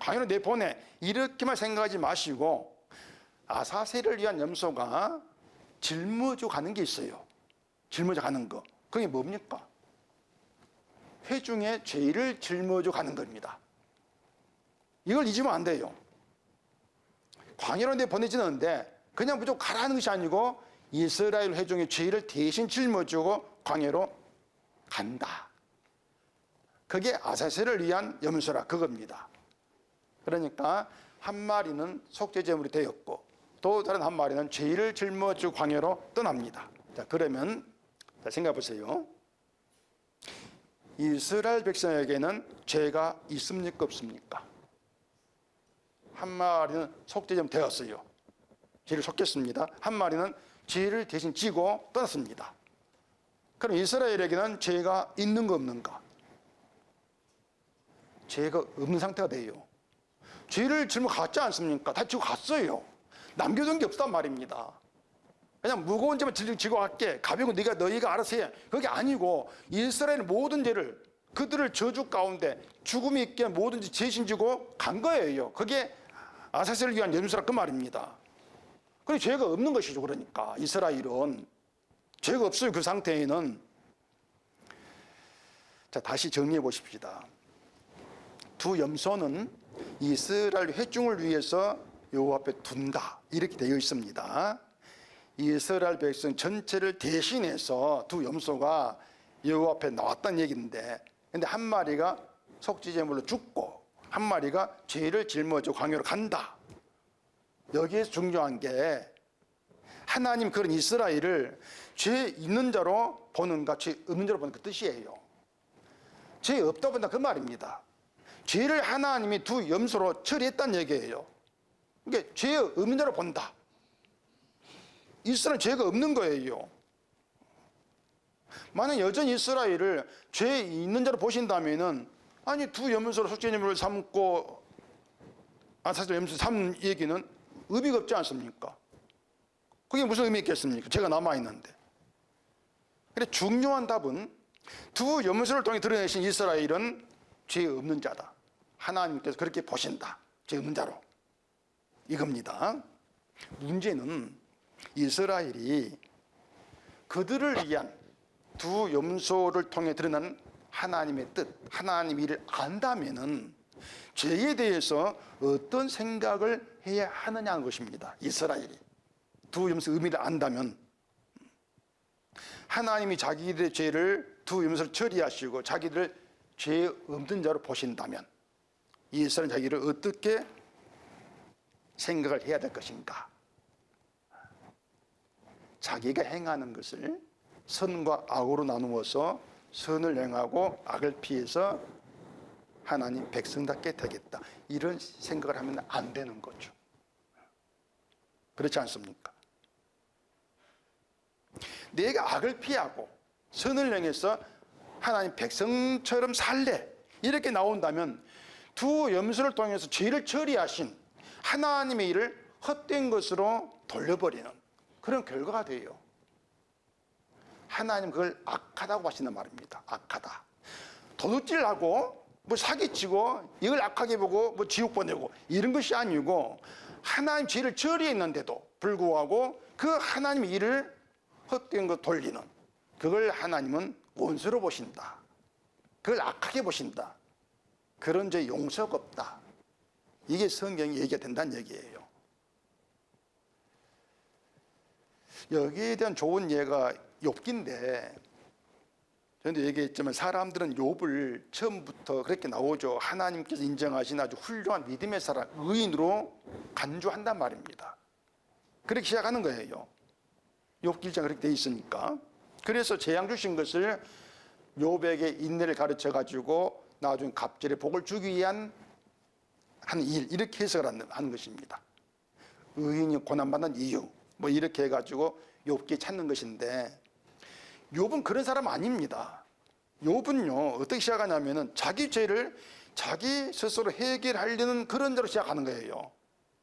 광야로 내보내 이렇게만 생각하지 마시고 아사셀을 위한 염소가 짊어져 가는 게 있어요. 짊어져 가는 거 그게 뭡니까? 회중의 죄를 짊어져 가는 겁니다. 이걸 잊으면 안 돼요. 광야로 내보내지는데 그냥 무조건 가라는 것이 아니고 이스라엘 회중의 죄를 대신 짊어지고 광야로 간다. 그게 아사셀을 위한 염소라 그겁니다. 그러니까 한 마리는 속죄제물이 되었고 또 다른 한 마리는 죄를 짊어지고 광야로 떠납니다. 자 그러면 자 생각해 보세요. 이스라엘 백성에게는 죄가 있습니까 없습니까? 한 마리는 속죄제물 되었어요. 죄를 속겠습니다. 한 마리는 죄를 대신 지고 떠났습니다. 그럼 이스라엘에게는 죄가 있는가 없는가? 죄가 없는 상태가 돼요. 죄를 짊어 갔지 않습니까? 다 지고 갔어요. 남겨둔 게 없단 말입니다. 그냥 무거운 죄만 지고 갈게. 가벼운 거 너희가 알아서 해. 그게 아니고 이스라엘 모든 죄를 그들을 저주 가운데 죽음이 있게 모든 죄 대신 지고 간 거예요. 그게 아사셀을 위한 염소라 그 말입니다. 그래 죄가 없는 것이죠. 그러니까 이스라엘은 죄가 없어요. 그 상태에는. 자, 다시 정리해 보십시다. 두 염소는 이스라엘 회중을 위해서 여호와 앞에 둔다, 이렇게 되어 있습니다. 이스라엘 백성 전체를 대신해서 두 염소가 여호와 앞에 나왔다는 얘기인데, 근데 한 마리가 속죄제물로 죽고 한 마리가 죄를 짊어져 광야로 간다. 여기에서 중요한 게 하나님 그런 이스라엘을 죄 있는 자로 보는가 죄 없는 자로 보는 그 뜻이에요. 죄 없다 본다 그 말입니다. 죄를 하나님이 두 염소로 처리했다는 얘기예요. 그러니까 죄 없는 자로 본다. 이스라엘은 죄가 없는 거예요. 만약 여전히 이스라엘을 죄 있는 자로 보신다면은, 아니 두 염소로 속죄제물을 삼고 사실 염소 삼는 얘기는 의미가 없지 않습니까? 그게 무슨 의미 있겠습니까? 죄가 남아있는데. 그래 중요한 답은 두 염소를 통해 드러내신 이스라엘은 죄 없는 자다. 하나님께서 그렇게 보신다. 죄 없는 자로. 이겁니다. 문제는 이스라엘이 그들을 위한 두 염소를 통해 드러난 하나님의 뜻, 하나님 일을 안다면은 죄에 대해서 어떤 생각을 해야 하느냐는 것입니다. 이스라엘이 두 염소 의미를 안다면, 하나님이 자기들의 죄를 두 염소를 처리하시고 자기들을 죄 없는 자로 보신다면 이스라엘은 자기를 어떻게 생각을 해야 될 것인가? 자기가 행하는 것을 선과 악으로 나누어서 선을 행하고 악을 피해서 하나님 백성답게 되겠다, 이런 생각을 하면 안 되는 거죠. 그렇지 않습니까? 내가 악을 피하고 선을 행해서 하나님 백성처럼 살래, 이렇게 나온다면 두 염소를 통해서 죄를 처리하신 하나님의 일을 헛된 것으로 돌려버리는 그런 결과가 돼요. 하나님 그걸 악하다고 하시는 말입니다. 악하다. 도둑질하고 뭐 사기치고 이걸 악하게 보고 뭐 지옥 보내고 이런 것이 아니고, 하나님 죄를 처리했는데도 불구하고 그 하나님의 일을 헛된 것 돌리는, 그걸 하나님은 원수로 보신다. 그걸 악하게 보신다. 그런 죄 용서가 없다. 이게 성경이 얘기가 된다는 얘기예요. 여기에 대한 좋은 예가 욥기인데, 저도 얘기했지만 사람들은 욥을 처음부터 그렇게 나오죠. 하나님께서 인정하신 아주 훌륭한 믿음의 사람, 의인으로 간주한단 말입니다. 그렇게 시작하는 거예요. 욥기 1장 그렇게 돼 있으니까. 그래서 재앙 주신 것을 욥에게 인내를 가르쳐 가지고 나중에 갑절에 복을 주기 위한 하는 일, 이렇게 해석을 하는 것입니다. 의인이 고난받는 이유, 뭐 이렇게 해가지고 욥기 찾는 것인데, 욥은 그런 사람 아닙니다. 욥은요 어떻게 시작하냐면은 자기 죄를 자기 스스로 해결하려는 그런 자로 시작하는 거예요.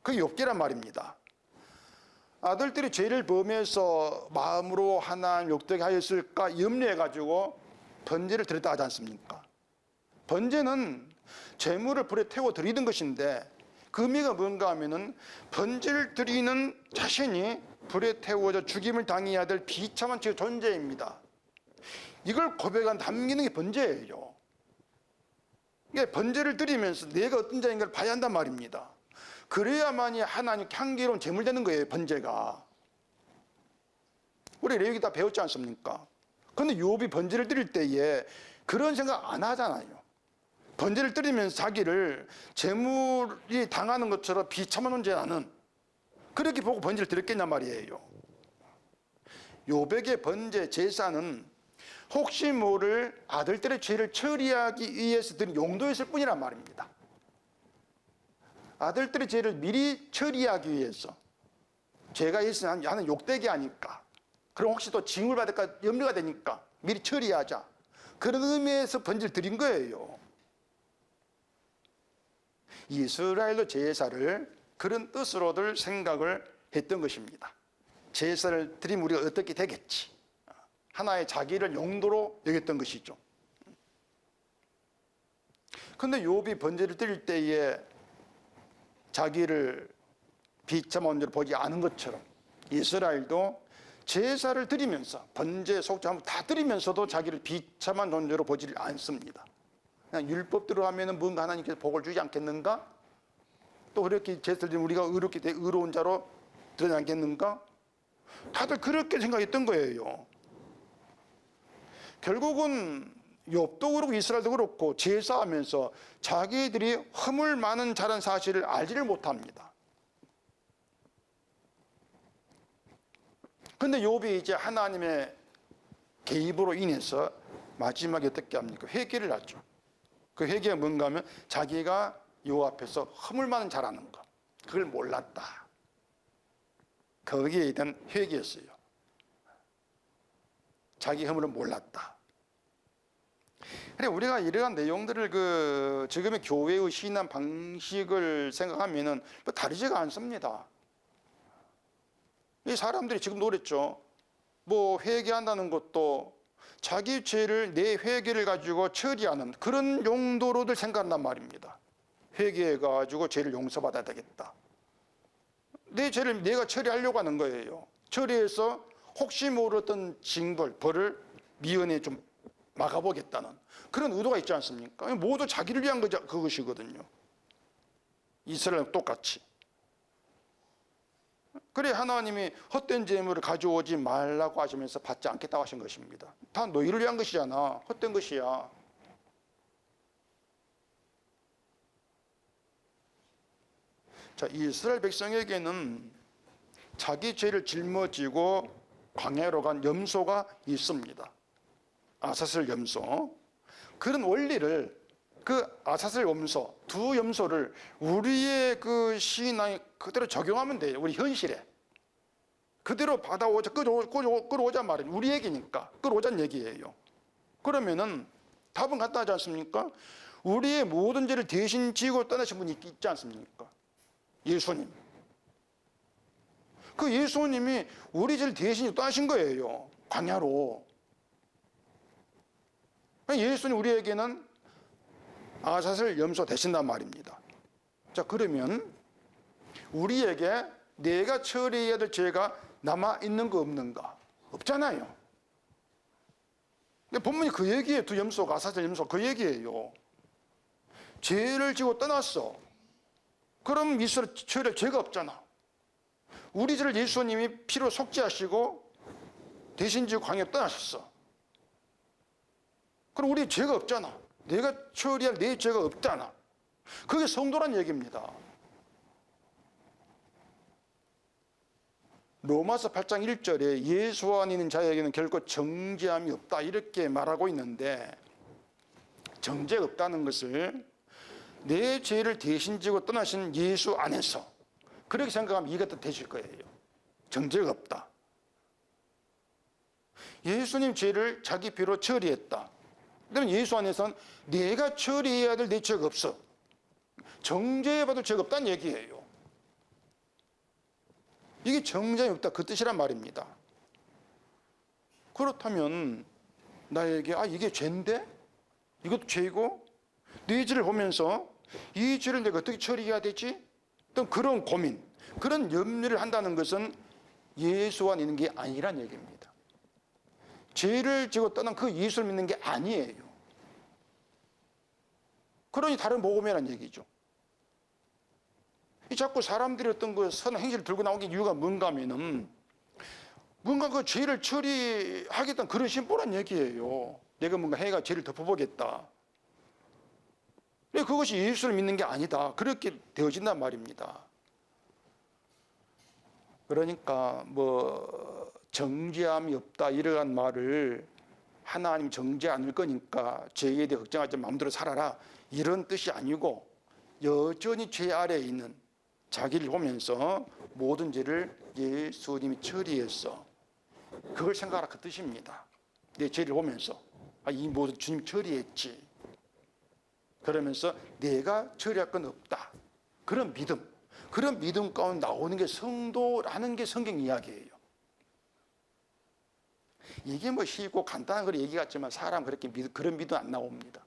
그게 욥기란 말입니다. 아들들이 죄를 범해서 마음으로 하나님 욕되게 하였을까 염려해가지고 번제를 드렸다 하지 않습니까? 번제는 재물을 불에 태워 드리는 것인데, 그 의미가 뭔가 하면은 번제를 드리는 자신이 불에 태워져 죽임을 당해야 될 비참한 죄의 존재입니다. 이걸 고백한 담기는 게 번제예요. 그러니까 번제를 드리면서 내가 어떤 자인가를 봐야 한단 말입니다. 그래야만이 하나님 향기로운 제물 되는 거예요. 번제가. 우리 레위기 다 배웠지 않습니까? 그런데 욥이 번제를 드릴 때에 그런 생각 안 하잖아요. 번제를 드리면서 자기를 재물이 당하는 것처럼 비참한 죄라는, 그렇게 보고 번제를 드렸겠냐 말이에요. 욥에게 번제 제사는 혹시 모를 아들들의 죄를 처리하기 위해서 드린 용도였을 뿐이란 말입니다. 아들들의 죄를 미리 처리하기 위해서, 죄가 있으면 나는 욕되게 하니까, 그럼 혹시 또 징을 받을까 염려가 되니까 미리 처리하자, 그런 의미에서 번제를 드린 거예요. 이스라엘도 제사를 그런 뜻으로들 생각을 했던 것입니다. 제사를 드리면 우리가 어떻게 되겠지, 하나의 자기를 용도로 여겼던 것이죠. 그런데 욥이 번제를 드릴 때에 자기를 비참한 자로 보지 않은 것처럼 이스라엘도 제사를 드리면서 번제, 속죄 다 드리면서도 자기를 비참한 존재로 보지를 않습니다. 그냥 율법대로 하면은 뭔가 하나님께서 복을 주지 않겠는가? 또 그렇게 제사를 드리면 우리가 의롭게 의로운 자로 드러나지 않겠는가? 다들 그렇게 생각했던 거예요. 결국은 욥도 그렇고 이스라엘도 그렇고 제사하면서 자기들이 허물 많은 자라는 사실을 알지를 못합니다. 근데 욥이 이제 하나님의 개입으로 인해서 마지막에 어떻게 합니까? 회개를 하죠. 그 회개가 뭔가 하면 자기가 요 앞에서 허물 많은 자라는 것, 그걸 몰랐다. 거기에 대한 회개였어요. 자기 허물을 몰랐다. 그래, 우리가 이러한 내용들을 지금의 교회의 신앙 방식을 생각하면은 뭐 다르지가 않습니다. 이 사람들이 지금 노랬죠. 뭐 회개한다는 것도 자기 죄를 내 회개를 가지고 처리하는 그런 용도로들 생각한단 말입니다. 회개해가지고 죄를 용서받아야 되겠다. 내 죄를 내가 처리하려고 하는 거예요. 처리해서 혹시 모르던 징벌, 벌을 미연에 좀 막아보겠다는 그런 의도가 있지 않습니까? 모두 자기를 위한 그것이거든요. 이스라엘은 똑같이. 그래 하나님이 헛된 재물을 가져오지 말라고 하시면서 받지 않겠다고 하신 것입니다. 다 너희를 위한 것이잖아. 헛된 것이야. 자, 이스라엘 백성에게는 자기 죄를 짊어지고 광야로 간 염소가 있습니다. 아사슬 염소. 그런 원리를 그 아사슬 염소, 두 염소를 우리의 그 신앙에 그대로 적용하면 돼요. 우리 현실에. 그대로 받아오자, 끌어오자 말이에요. 우리 얘기니까. 끌어오자는 얘기예요. 그러면은 답은 간단하지 않습니까? 우리의 모든 죄를 대신 지고 떠나신 분이 있지 않습니까? 예수님. 그 예수님이 우리 죄를 대신 떠나신 거예요. 광야로. 예수님 우리에게는 아사슬 염소 되신단 말입니다. 자, 그러면 우리에게 내가 처리해야 될 죄가 남아있는 거 없는가? 없잖아요. 본문이 그 얘기예요. 두 염소가 아사슬 염소 그 얘기예요. 죄를 지고 떠났어. 그럼 이스라엘 처리할 죄가 없잖아. 우리 죄를 예수님이 피로 속죄하시고 대신 지고 광야에 떠나셨어. 그럼 우리 죄가 없잖아. 내가 처리할 내 죄가 없잖아. 그게 성도란 얘기입니다. 로마서 8장 1절에 예수 안에 있는 자에게는 결코 정죄함이 없다 이렇게 말하고 있는데, 정죄가 없다는 것을 내 죄를 대신 지고 떠나신 예수 안에서 그렇게 생각하면 이해가 되실 거예요. 정죄가 없다. 예수님 죄를 자기 피로 처리했다. 그러면 예수 안에서는 내가 처리해야 될 내 죄가 없어. 정죄받을 죄가 없다는 얘기예요. 이게 정죄함이 없다 그 뜻이란 말입니다. 그렇다면 나에게 이게 죄인데? 이것도 죄이고? 네 죄를 보면서 이 죄를 내가 어떻게 처리해야 되지? 어떤 그런 고민, 그런 염려를 한다는 것은 예수 안에 있는 게 아니란 얘기입니다. 죄를 지고 떠난 그 예수를 믿는 게 아니에요. 그러니 다른 복음이라는 얘기죠. 자꾸 사람들이 어떤 그 선한 행실을 들고 나온 게 이유가 뭔가 하면은 뭔가 그 죄를 처리하겠다는 그런 심보란 얘기예요. 내가 뭔가 해가 죄를 덮어보겠다. 그것이 예수를 믿는 게 아니다. 그렇게 되어진단 말입니다. 그러니까 뭐 정죄함이 없다 이러한 말을 하나님 정죄 않을 거니까 죄에 대해 걱정하지 마음대로 살아라 이런 뜻이 아니고, 여전히 죄 아래에 있는 자기를 보면서 모든 죄를 예수님이 처리했어. 그걸 생각하라 그 뜻입니다. 내 죄를 보면서 이 모든 주님 처리했지. 그러면서 내가 처리할 건 없다. 그런 믿음 가운데 나오는 게 성도라는 게 성경 이야기예요. 이게 뭐 쉽고 간단한 걸 얘기 같지만 사람 그런 믿음 안 나옵니다.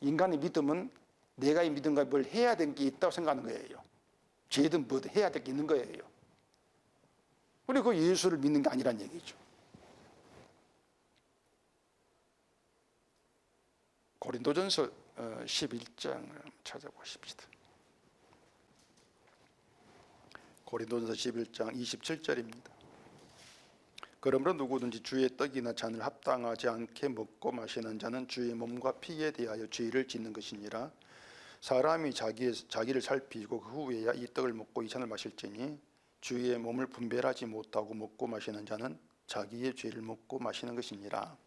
인간의 믿음은 내가 이 믿음과 뭘 해야 될 게 있다고 생각하는 거예요. 죄든 뭐든 해야 될 게 있는 거예요. 그리고 그 예수를 믿는 게 아니란 얘기죠. 고린도전서 11장을 찾아보십시다. 고린도전서 11장 27절입니다. 그러므로 누구든지 주의 떡이나 잔을 합당하지 않게 먹고 마시는 자는 주의 몸과 피에 대하여 죄를 짓는 것이니라. 사람이 자기를 살피고 그 후에야 이 떡을 먹고 이 잔을 마실지니 주의 몸을 분별하지 못하고 먹고 마시는 자는 자기의 죄를 먹고 마시는 것이니라.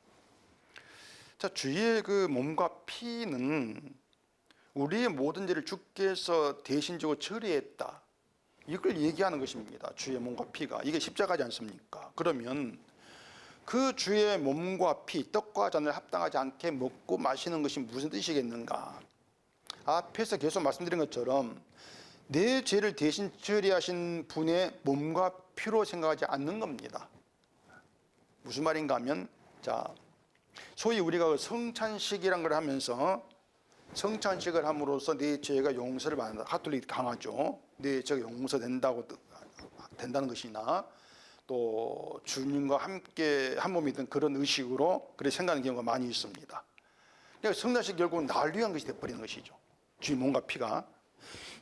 자, 주의 그 몸과 피는 우리의 모든 죄를 주께서 대신 지고 처리했다, 이걸 얘기하는 것입니다. 주의 몸과 피가 이게 십자가지 않습니까? 그러면 그 주의 몸과 피, 떡과 잔을 합당하지 않게 먹고 마시는 것이 무슨 뜻이겠는가? 앞에서 계속 말씀드린 것처럼 내 죄를 대신 처리하신 분의 몸과 피로 생각하지 않는 겁니다. 무슨 말인가 하면, 자, 소위 우리가 성찬식이란 걸 하면서 성찬식을 함으로써 내 죄가 용서를 받는다. 가톨릭 강하죠. 내 죄가 용서된다는 것이나 또 주님과 함께 한 몸이 된 그런 의식으로 그렇게 생각하는 경우가 많이 있습니다. 그러니까 성찬식 결국은 날 위한 것이 되어버리는 것이죠. 주의 몸과 피가.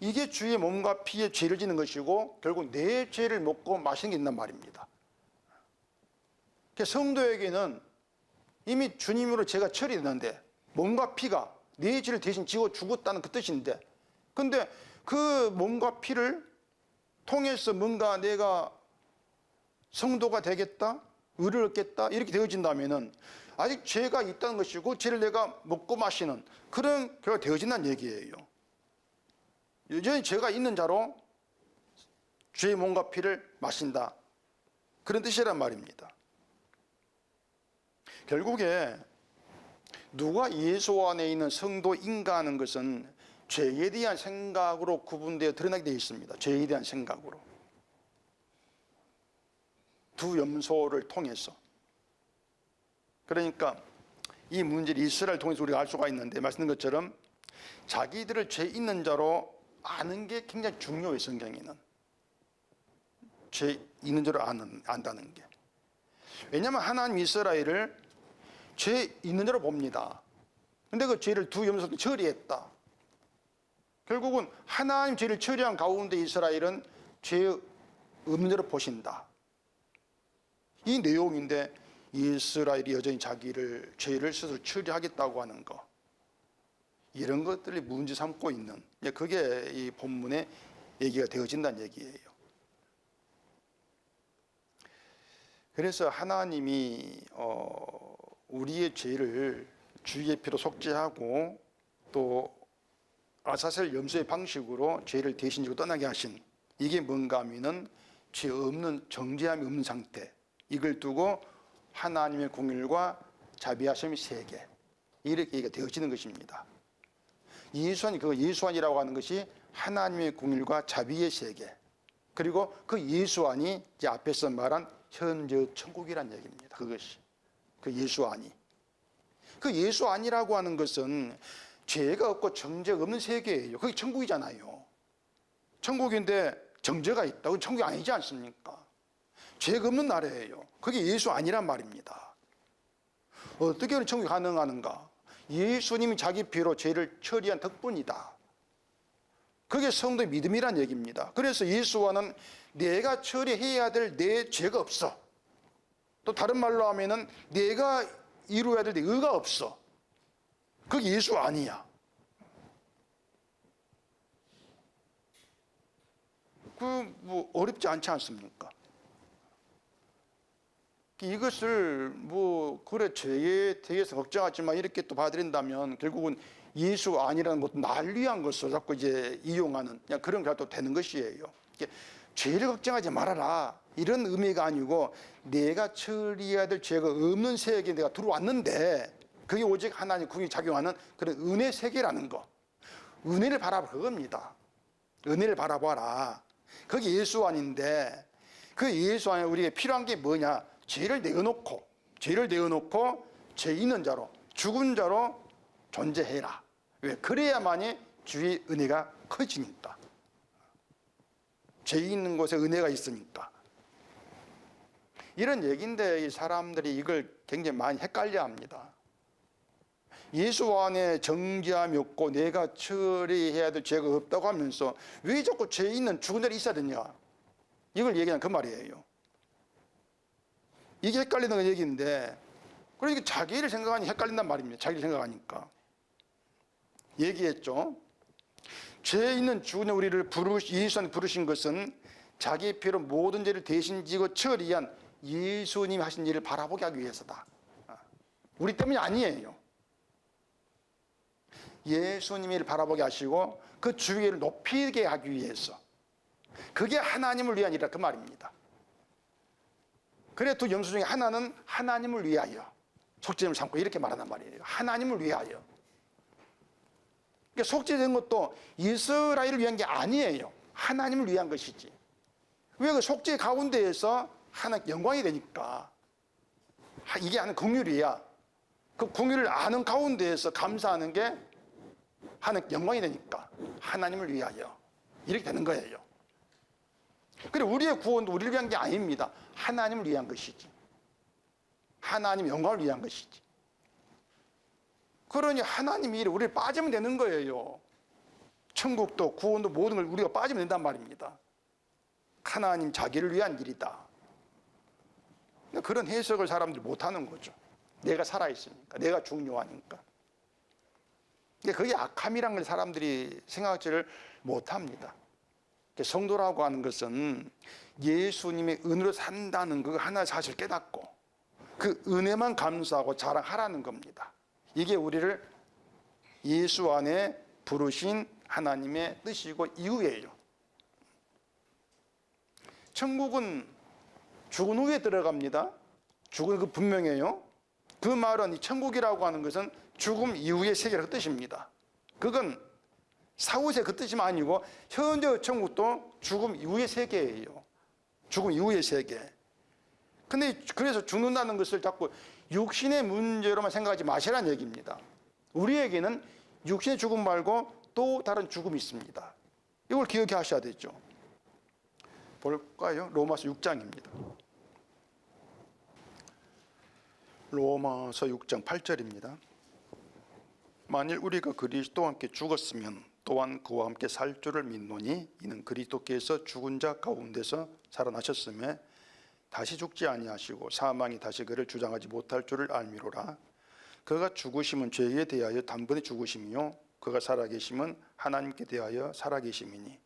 이게 주의 몸과 피에 죄를 짓는 것이고 결국 내 죄를 먹고 마시는 게 있단 말입니다. 그러니까 성도에게는 이미 주님으로 죄가 처리됐는데 몸과 피가 내 죄를 대신 지고 죽었다는 그 뜻인데, 근데 그 몸과 피를 통해서 뭔가 내가 성도가 되겠다, 의를 얻겠다 이렇게 되어진다면은 아직 죄가 있다는 것이고 죄를 내가 먹고 마시는 그런 결과가 되어진다는 얘기예요. 여전히 죄가 있는 자로 주의 몸과 피를 마신다, 그런 뜻이란 말입니다. 결국에 누가 예수 안에 있는 성도인가 하는 것은 죄에 대한 생각으로 구분되어 드러나게 되어 있습니다. 죄에 대한 생각으로. 두 염소를 통해서. 그러니까 이 문제를 이스라엘을 통해서 우리가 알 수가 있는데, 말씀드린 것처럼 자기들을 죄 있는 자로 아는 게 굉장히 중요해요. 성경에는 죄 있는 자로 안다는 게. 왜냐하면 하나님 이스라엘을 죄 있는 자로 봅니다. 근데 그 죄를 두 염소도 처리했다. 결국은 하나님 죄를 처리한 가운데 이스라엘은 죄 없는 자로 보신다, 이 내용인데 이스라엘이 여전히 자기를 죄를 스스로 처리하겠다고 하는 거, 이런 것들이 문제 삼고 있는, 그게 이 본문의 얘기가 되어진다는 얘기예요. 그래서 하나님이 우리의 죄를 주의 피로 속죄하고 또 아사셀 염소의 방식으로 죄를 대신 지고 떠나게 하신, 이게 뭔가 하면은 죄 없는, 정죄함이 없는 상태, 이걸 두고 하나님의 공의와 자비하심의 세계, 이렇게 얘기가 되어지는 것입니다. 예수안이라고 하는 것이 하나님의 공의와 자비의 세계, 그리고 그 예수안이 이제 앞에서 말한 현재 천국이란 얘기입니다. 그것이 그 예수안이. 그 예수안이라고 하는 것은 죄가 없고 정죄가 없는 세계예요. 그게 천국이잖아요. 천국인데 정죄가 있다, 그건 천국이 아니지 않습니까? 죄가 없는 나라예요. 그게 예수안이란 말입니다. 어떻게 천국이 가능하는가? 예수님이 자기 피로 죄를 처리한 덕분이다. 그게 성도의 믿음이란 얘기입니다. 그래서 예수와는 내가 처리해야 될 내 죄가 없어. 또 다른 말로 하면은 내가 이루어야 될 내 의가 없어. 그게 예수 아니야. 뭐 어렵지 않지 않습니까? 이것을 그래 죄에 대해서 걱정하지만 이렇게 또 봐드린다면 결국은 예수 아니라는 것도 날 위한 것을 자꾸 이제 이용하는 그런 게 또 되는 것이에요. 죄를 걱정하지 말아라, 이런 의미가 아니고 내가 처리해야 될 죄가 없는 세계에 내가 들어왔는데 그게 오직 하나님 궁이 작용하는 그런 은혜 세계라는 거, 은혜를 바라봐, 그겁니다. 은혜를 바라봐라. 그게 예수 안인데, 그 예수 안에 우리에게 필요한 게 뭐냐? 죄를 내어놓고 죄 있는 자로, 죽은 자로 존재해라. 왜? 그래야만이 주의 은혜가 커지니까. 죄 있는 곳에 은혜가 있으니까. 이런 얘기인데 이 사람들이 이걸 굉장히 많이 헷갈려 합니다. 예수 안에 정죄함이 없고 내가 처리해야 될 죄가 없다고 하면서 왜 자꾸 죄 있는 죽은 자리 있어야 되냐, 이걸 얘기하는 그 말이에요. 이게 헷갈리는 얘기인데, 그러니까 자기를 생각하니 헷갈린단 말입니다. 자기를 생각하니까. 얘기했죠. 죄 있는 죽은 우리를 예수 안에 부르신 것은 자기의 피로 모든 죄를 대신 지고 처리한 예수님이 하신 일을 바라보게 하기 위해서다. 우리 때문이 아니에요. 예수님이 를 바라보게 하시고 그 주의를 높이게 하기 위해서, 그게 하나님을 위한 일이라 그 말입니다. 그래 두 영수 중에 하나는 하나님을 위하여, 속죄임을 삼고 이렇게 말한단 말이에요. 하나님을 위하여. 그러니까 속죄된 것도 이스라엘을 위한 게 아니에요. 하나님을 위한 것이지. 왜? 그 속죄 가운데에서 하나님 영광이 되니까. 이게 하는 긍휼이야. 그 긍휼을 아는 가운데에서 감사하는 게 하나님 영광이 되니까 하나님을 위하여 이렇게 되는 거예요. 그래 우리의 구원도 우리를 위한 게 아닙니다. 하나님을 위한 것이지. 하나님 영광을 위한 것이지. 그러니 하나님 일에 우리를 빠지면 되는 거예요. 천국도 구원도 모든 걸 우리가 빠지면 된단 말입니다. 하나님 자기를 위한 일이다. 그런 해석을 사람들이 못하는 거죠. 내가 살아있으니까, 내가 중요하니까. 그게 악함이란 걸 사람들이 생각지를 못합니다. 성도라고 하는 것은 예수님의 은혜로 산다는 그 하나의 사실을 깨닫고 그 은혜만 감사하고 자랑하라는 겁니다. 이게 우리를 예수 안에 부르신 하나님의 뜻이고 이유예요. 천국은 죽은 후에 들어갑니다. 죽은 그 분명해요. 그 말은 이 천국이라고 하는 것은 죽음 이후의 세계라는 뜻입니다. 그건 사후세 그 뜻이 아니고 현재 천국도 죽음 이후의 세계예요. 죽음 이후의 세계. 근데 그래서 죽는다는 것을 자꾸 육신의 문제로만 생각하지 마시라는 얘기입니다. 우리에게는 육신의 죽음 말고 또 다른 죽음이 있습니다. 이걸 기억해 하셔야 되죠. 볼까요? 로마서 6장입니다. 로마서 6장 8절입니다. 만일 우리가 그리스도와 함께 죽었으면 또한 그와 함께 살 줄을 믿노니 이는 그리스도께서 죽은 자 가운데서 살아나셨음에 다시 죽지 아니하시고 사망이 다시 그를 주장하지 못할 줄을 알미로라. 그가 죽으심은 죄에 대하여 단번에 죽으심이요 그가 살아계심은 하나님께 대하여 살아계심이니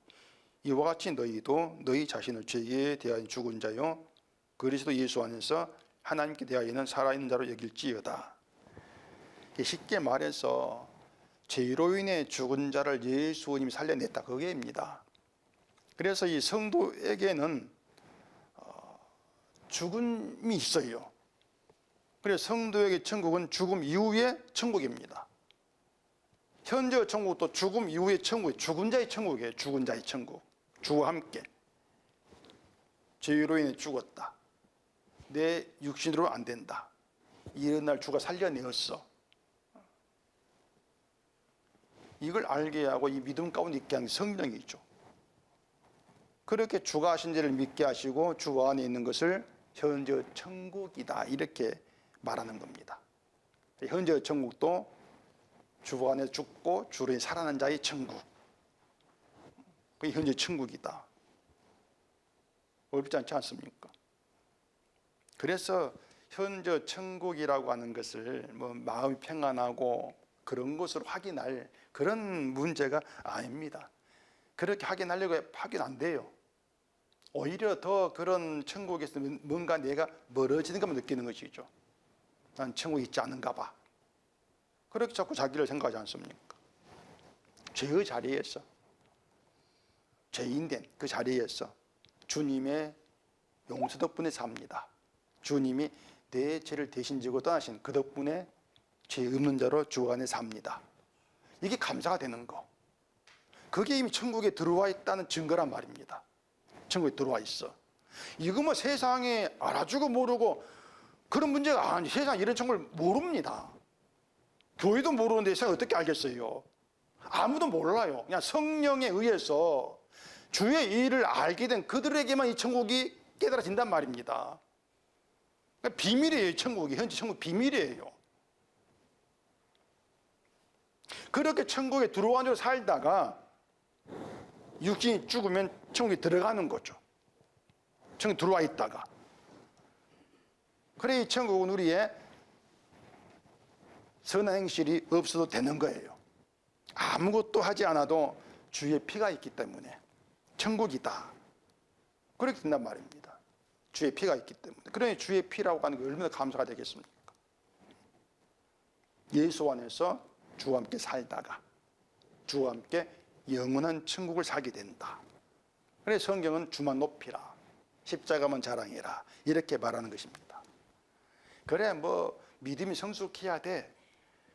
이와 같이 너희도 너희 자신을 죄에 대하여 죽은 자요 그리스도 예수 안에서 하나님께 대하여는 살아있는 자로 여길지어다. 쉽게 말해서 죄로 인해 죽은 자를 예수님이 살려냈다, 그게입니다. 그래서 이 성도에게는 죽음이 있어요. 그래서 성도에게 천국은 죽음 이후의 천국입니다. 현재 천국도 죽음 이후의 천국이에요. 죽은 자의 천국이에요. 죽은 자의 천국. 주와 함께 죄로 인해 죽었다. 내 육신으로 안 된다. 이런 날 주가 살려내었어. 이걸 알게 하고 이 믿음 가운데 있게 하는 성령이죠. 그렇게 주가 하신 죄를 믿게 하시고 주 안에 있는 것을 현재 천국이다 이렇게 말하는 겁니다. 현재 천국도 주 안에 죽고 주로 인해 살아난 자의 천국, 그게 현재 천국이다. 어렵지 않지 않습니까? 그래서 현재 천국이라고 하는 것을 뭐 마음이 평안하고 그런 것으로 확인할 그런 문제가 아닙니다. 그렇게 확인하려고 확인 안 돼요. 오히려 더 그런 천국에서 뭔가 내가 멀어지는 것만 느끼는 것이죠. 난 천국에 있지 않은가 봐. 그렇게 자꾸 자기를 생각하지 않습니까? 죄의 자리에서, 죄인된 그 자리에서 주님의 용서 덕분에 삽니다. 주님이 내 죄를 대신 지고 떠나신 그 덕분에 죄 없는 자로 주 안에 삽니다. 이게 감사가 되는 거. 그게 이미 천국에 들어와 있다는 증거란 말입니다. 천국에 들어와 있어. 이거 뭐 세상에 알아주고 모르고 그런 문제가 아니, 세상 이런 천국을 모릅니다. 교회도 모르는데 세상 어떻게 알겠어요? 아무도 몰라요. 그냥 성령에 의해서 주의 일을 알게 된 그들에게만 이 천국이 깨달아진단 말입니다. 비밀이에요. 천국이 현재 천국 비밀이에요. 그렇게 천국에 들어온 줄 살다가 육신이 죽으면 천국에 들어가는 거죠. 천국에 들어와 있다가. 그래 이 천국은 우리의 선한 행실이 없어도 되는 거예요. 아무것도 하지 않아도 주의 피가 있기 때문에 천국이다. 그렇게 된단 말입니다. 주의 피가 있기 때문에. 그러니 주의 피라고 하는 게 얼마나 감사가 되겠습니까? 예수 안에서 주와 함께 살다가 주와 함께 영원한 천국을 살게 된다. 그래서 성경은 주만 높이라, 십자가만 자랑해라 이렇게 말하는 것입니다. 그래 뭐 믿음이 성숙해야 돼,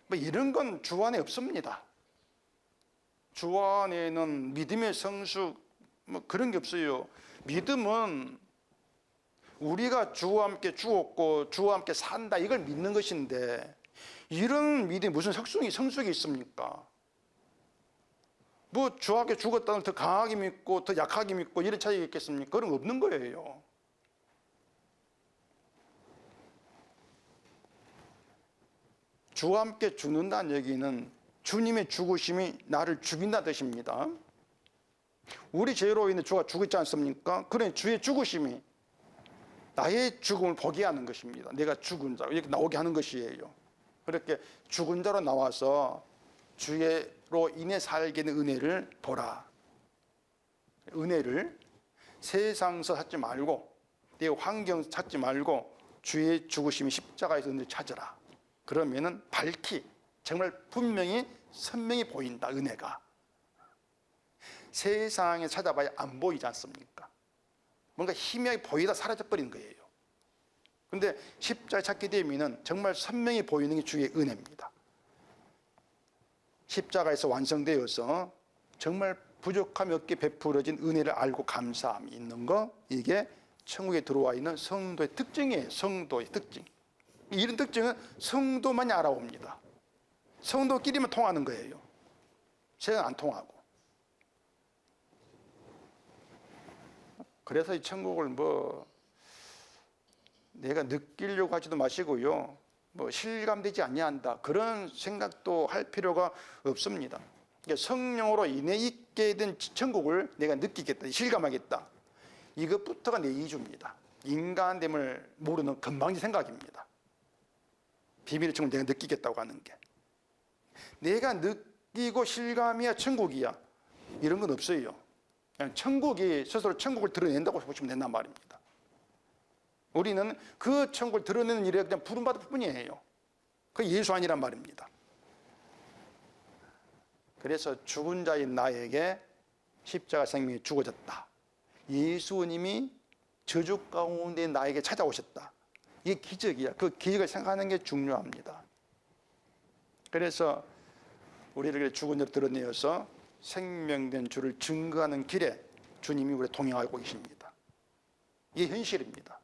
뭐 이런 건 주 안에 없습니다. 주 안에는 믿음의 성숙 뭐 그런 게 없어요. 믿음은 우리가 주와 함께 죽었고 주와 함께 산다 이걸 믿는 것인데, 이런 믿음이 무슨 성숙이 있습니까? 뭐 주와 함께 죽었다는 더 강하게 믿고 더 약하게 믿고 이런 차이가 있겠습니까? 그런 거 없는 거예요. 주와 함께 죽는다는 얘기는 주님의 죽으심이 나를 죽인다는 뜻입니다. 우리 죄로 인해 주가 죽었지 않습니까? 그러니 주의 죽으심이 나의 죽음을 보게 하는 것입니다. 내가 죽은 자 이렇게 나오게 하는 것이에요. 그렇게 죽은 자로 나와서 주로 인해 살게 된 은혜를 보라. 은혜를 세상에서 찾지 말고 내 환경 찾지 말고 주의 죽으심이 십자가에서 은혜를 찾으라. 그러면은 밝히 정말 분명히 선명히 보인다. 은혜가 세상에 찾아봐야 안 보이지 않습니까? 뭔가 희미하게 보이다 사라져버리는 거예요. 근데 십자가에 찾게 되면은 정말 선명히 보이는 게 주의 은혜입니다. 십자가에서 완성되어서 정말 부족함이 없게 베풀어진 은혜를 알고 감사함이 있는 거, 이게 천국에 들어와 있는 성도의 특징이에요. 성도의 특징. 이런 특징은 성도만이 알아옵니다. 성도끼리만 통하는 거예요. 세상 안 통하고. 그래서 이 천국을 뭐 내가 느끼려고 하지도 마시고요, 뭐 실감되지 아니한다 그런 생각도 할 필요가 없습니다. 성령으로 인해 있게 된 천국을 내가 느끼겠다, 실감하겠다, 이것부터가 내 이주입니다. 인간됨을 모르는 건방진 생각입니다. 비밀의 천국을 내가 느끼겠다고 하는 게, 내가 느끼고 실감이야 천국이야 이런 건 없어요. 그냥 천국이 스스로 천국을 드러낸다고 보시면 된단 말입니다. 우리는 그 천국을 드러내는 일에 그냥 부름받을 뿐이에요. 그 예수 아니란 말입니다. 그래서 죽은 자인 나에게 십자가 생명이 주어졌다. 예수님이 저주 가운데 나에게 찾아오셨다. 이게 기적이야. 그 기적을 생각하는 게 중요합니다. 그래서 우리를 죽은 자를 드러내어서 생명된 주를 증거하는 길에 주님이 우리 동행하고 계십니다. 이게 현실입니다.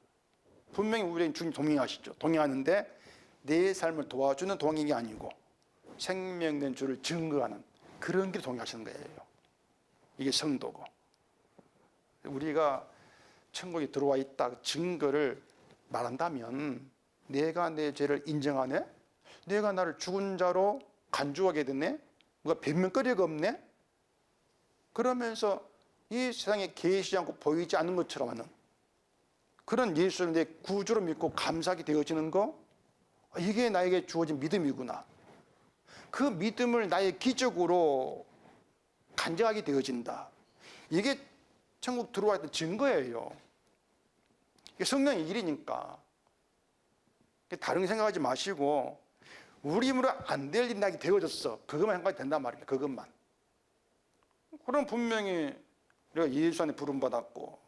분명히 우리는 주님 동행하시죠. 동행하는데 내 삶을 도와주는 동행이 아니고 생명된 주를 증거하는 그런 길에 동행하시는 거예요. 이게 성도고, 우리가 천국에 들어와 있다 증거를 말한다면, 내가 내 죄를 인정하네, 내가 나를 죽은 자로 간주하게 됐네, 뭐가 변명거리가 없네, 그러면서 이 세상에 계시지 않고 보이지 않는 것처럼 하는 그런 예수를 내 구주로 믿고 감사하게 되어지는 거, 이게 나에게 주어진 믿음이구나. 그 믿음을 나의 기적으로 간증하게 되어진다. 이게 천국 들어와 있던 증거예요. 이게 성령의 일이니까. 다른 거 생각하지 마시고 우리 힘으로 안 될 일이 나게 되어졌어, 그것만 생각이 된단 말입니다. 그것만. 그럼 분명히 우리가 예수 안에 부름받았고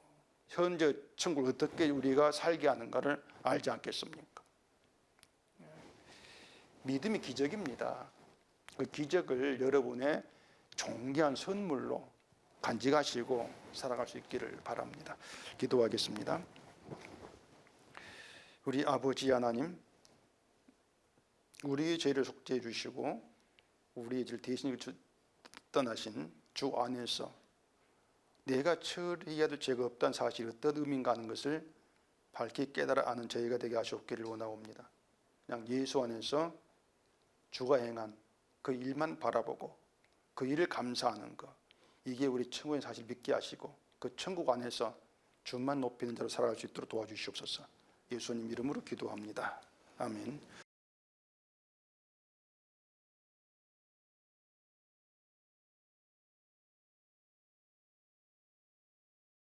현재 천국을 어떻게 우리가 살게 하는가를 알지 않겠습니까? 믿음이 기적입니다. 그 기적을 여러분의 존귀한 선물로 간직하시고 살아갈 수 있기를 바랍니다. 기도하겠습니다. 우리 아버지 하나님, 우리의 죄를 속죄해 주시고 우리의 죄를 대신 떠나신 주 안에서 내가 처리해도 죄가 없다는 사실이 어떤 의미인가 하는 것을 밝히 깨달아 아는 저희가 되게 하시옵기를 원하옵니다. 그냥 예수 안에서 주가 행한 그 일만 바라보고 그 일을 감사하는 것, 이게 우리 천국의 사실 믿게 하시고 그 천국 안에서 주만 높이는 자로 살아갈 수 있도록 도와주시옵소서. 예수님 이름으로 기도합니다. 아멘.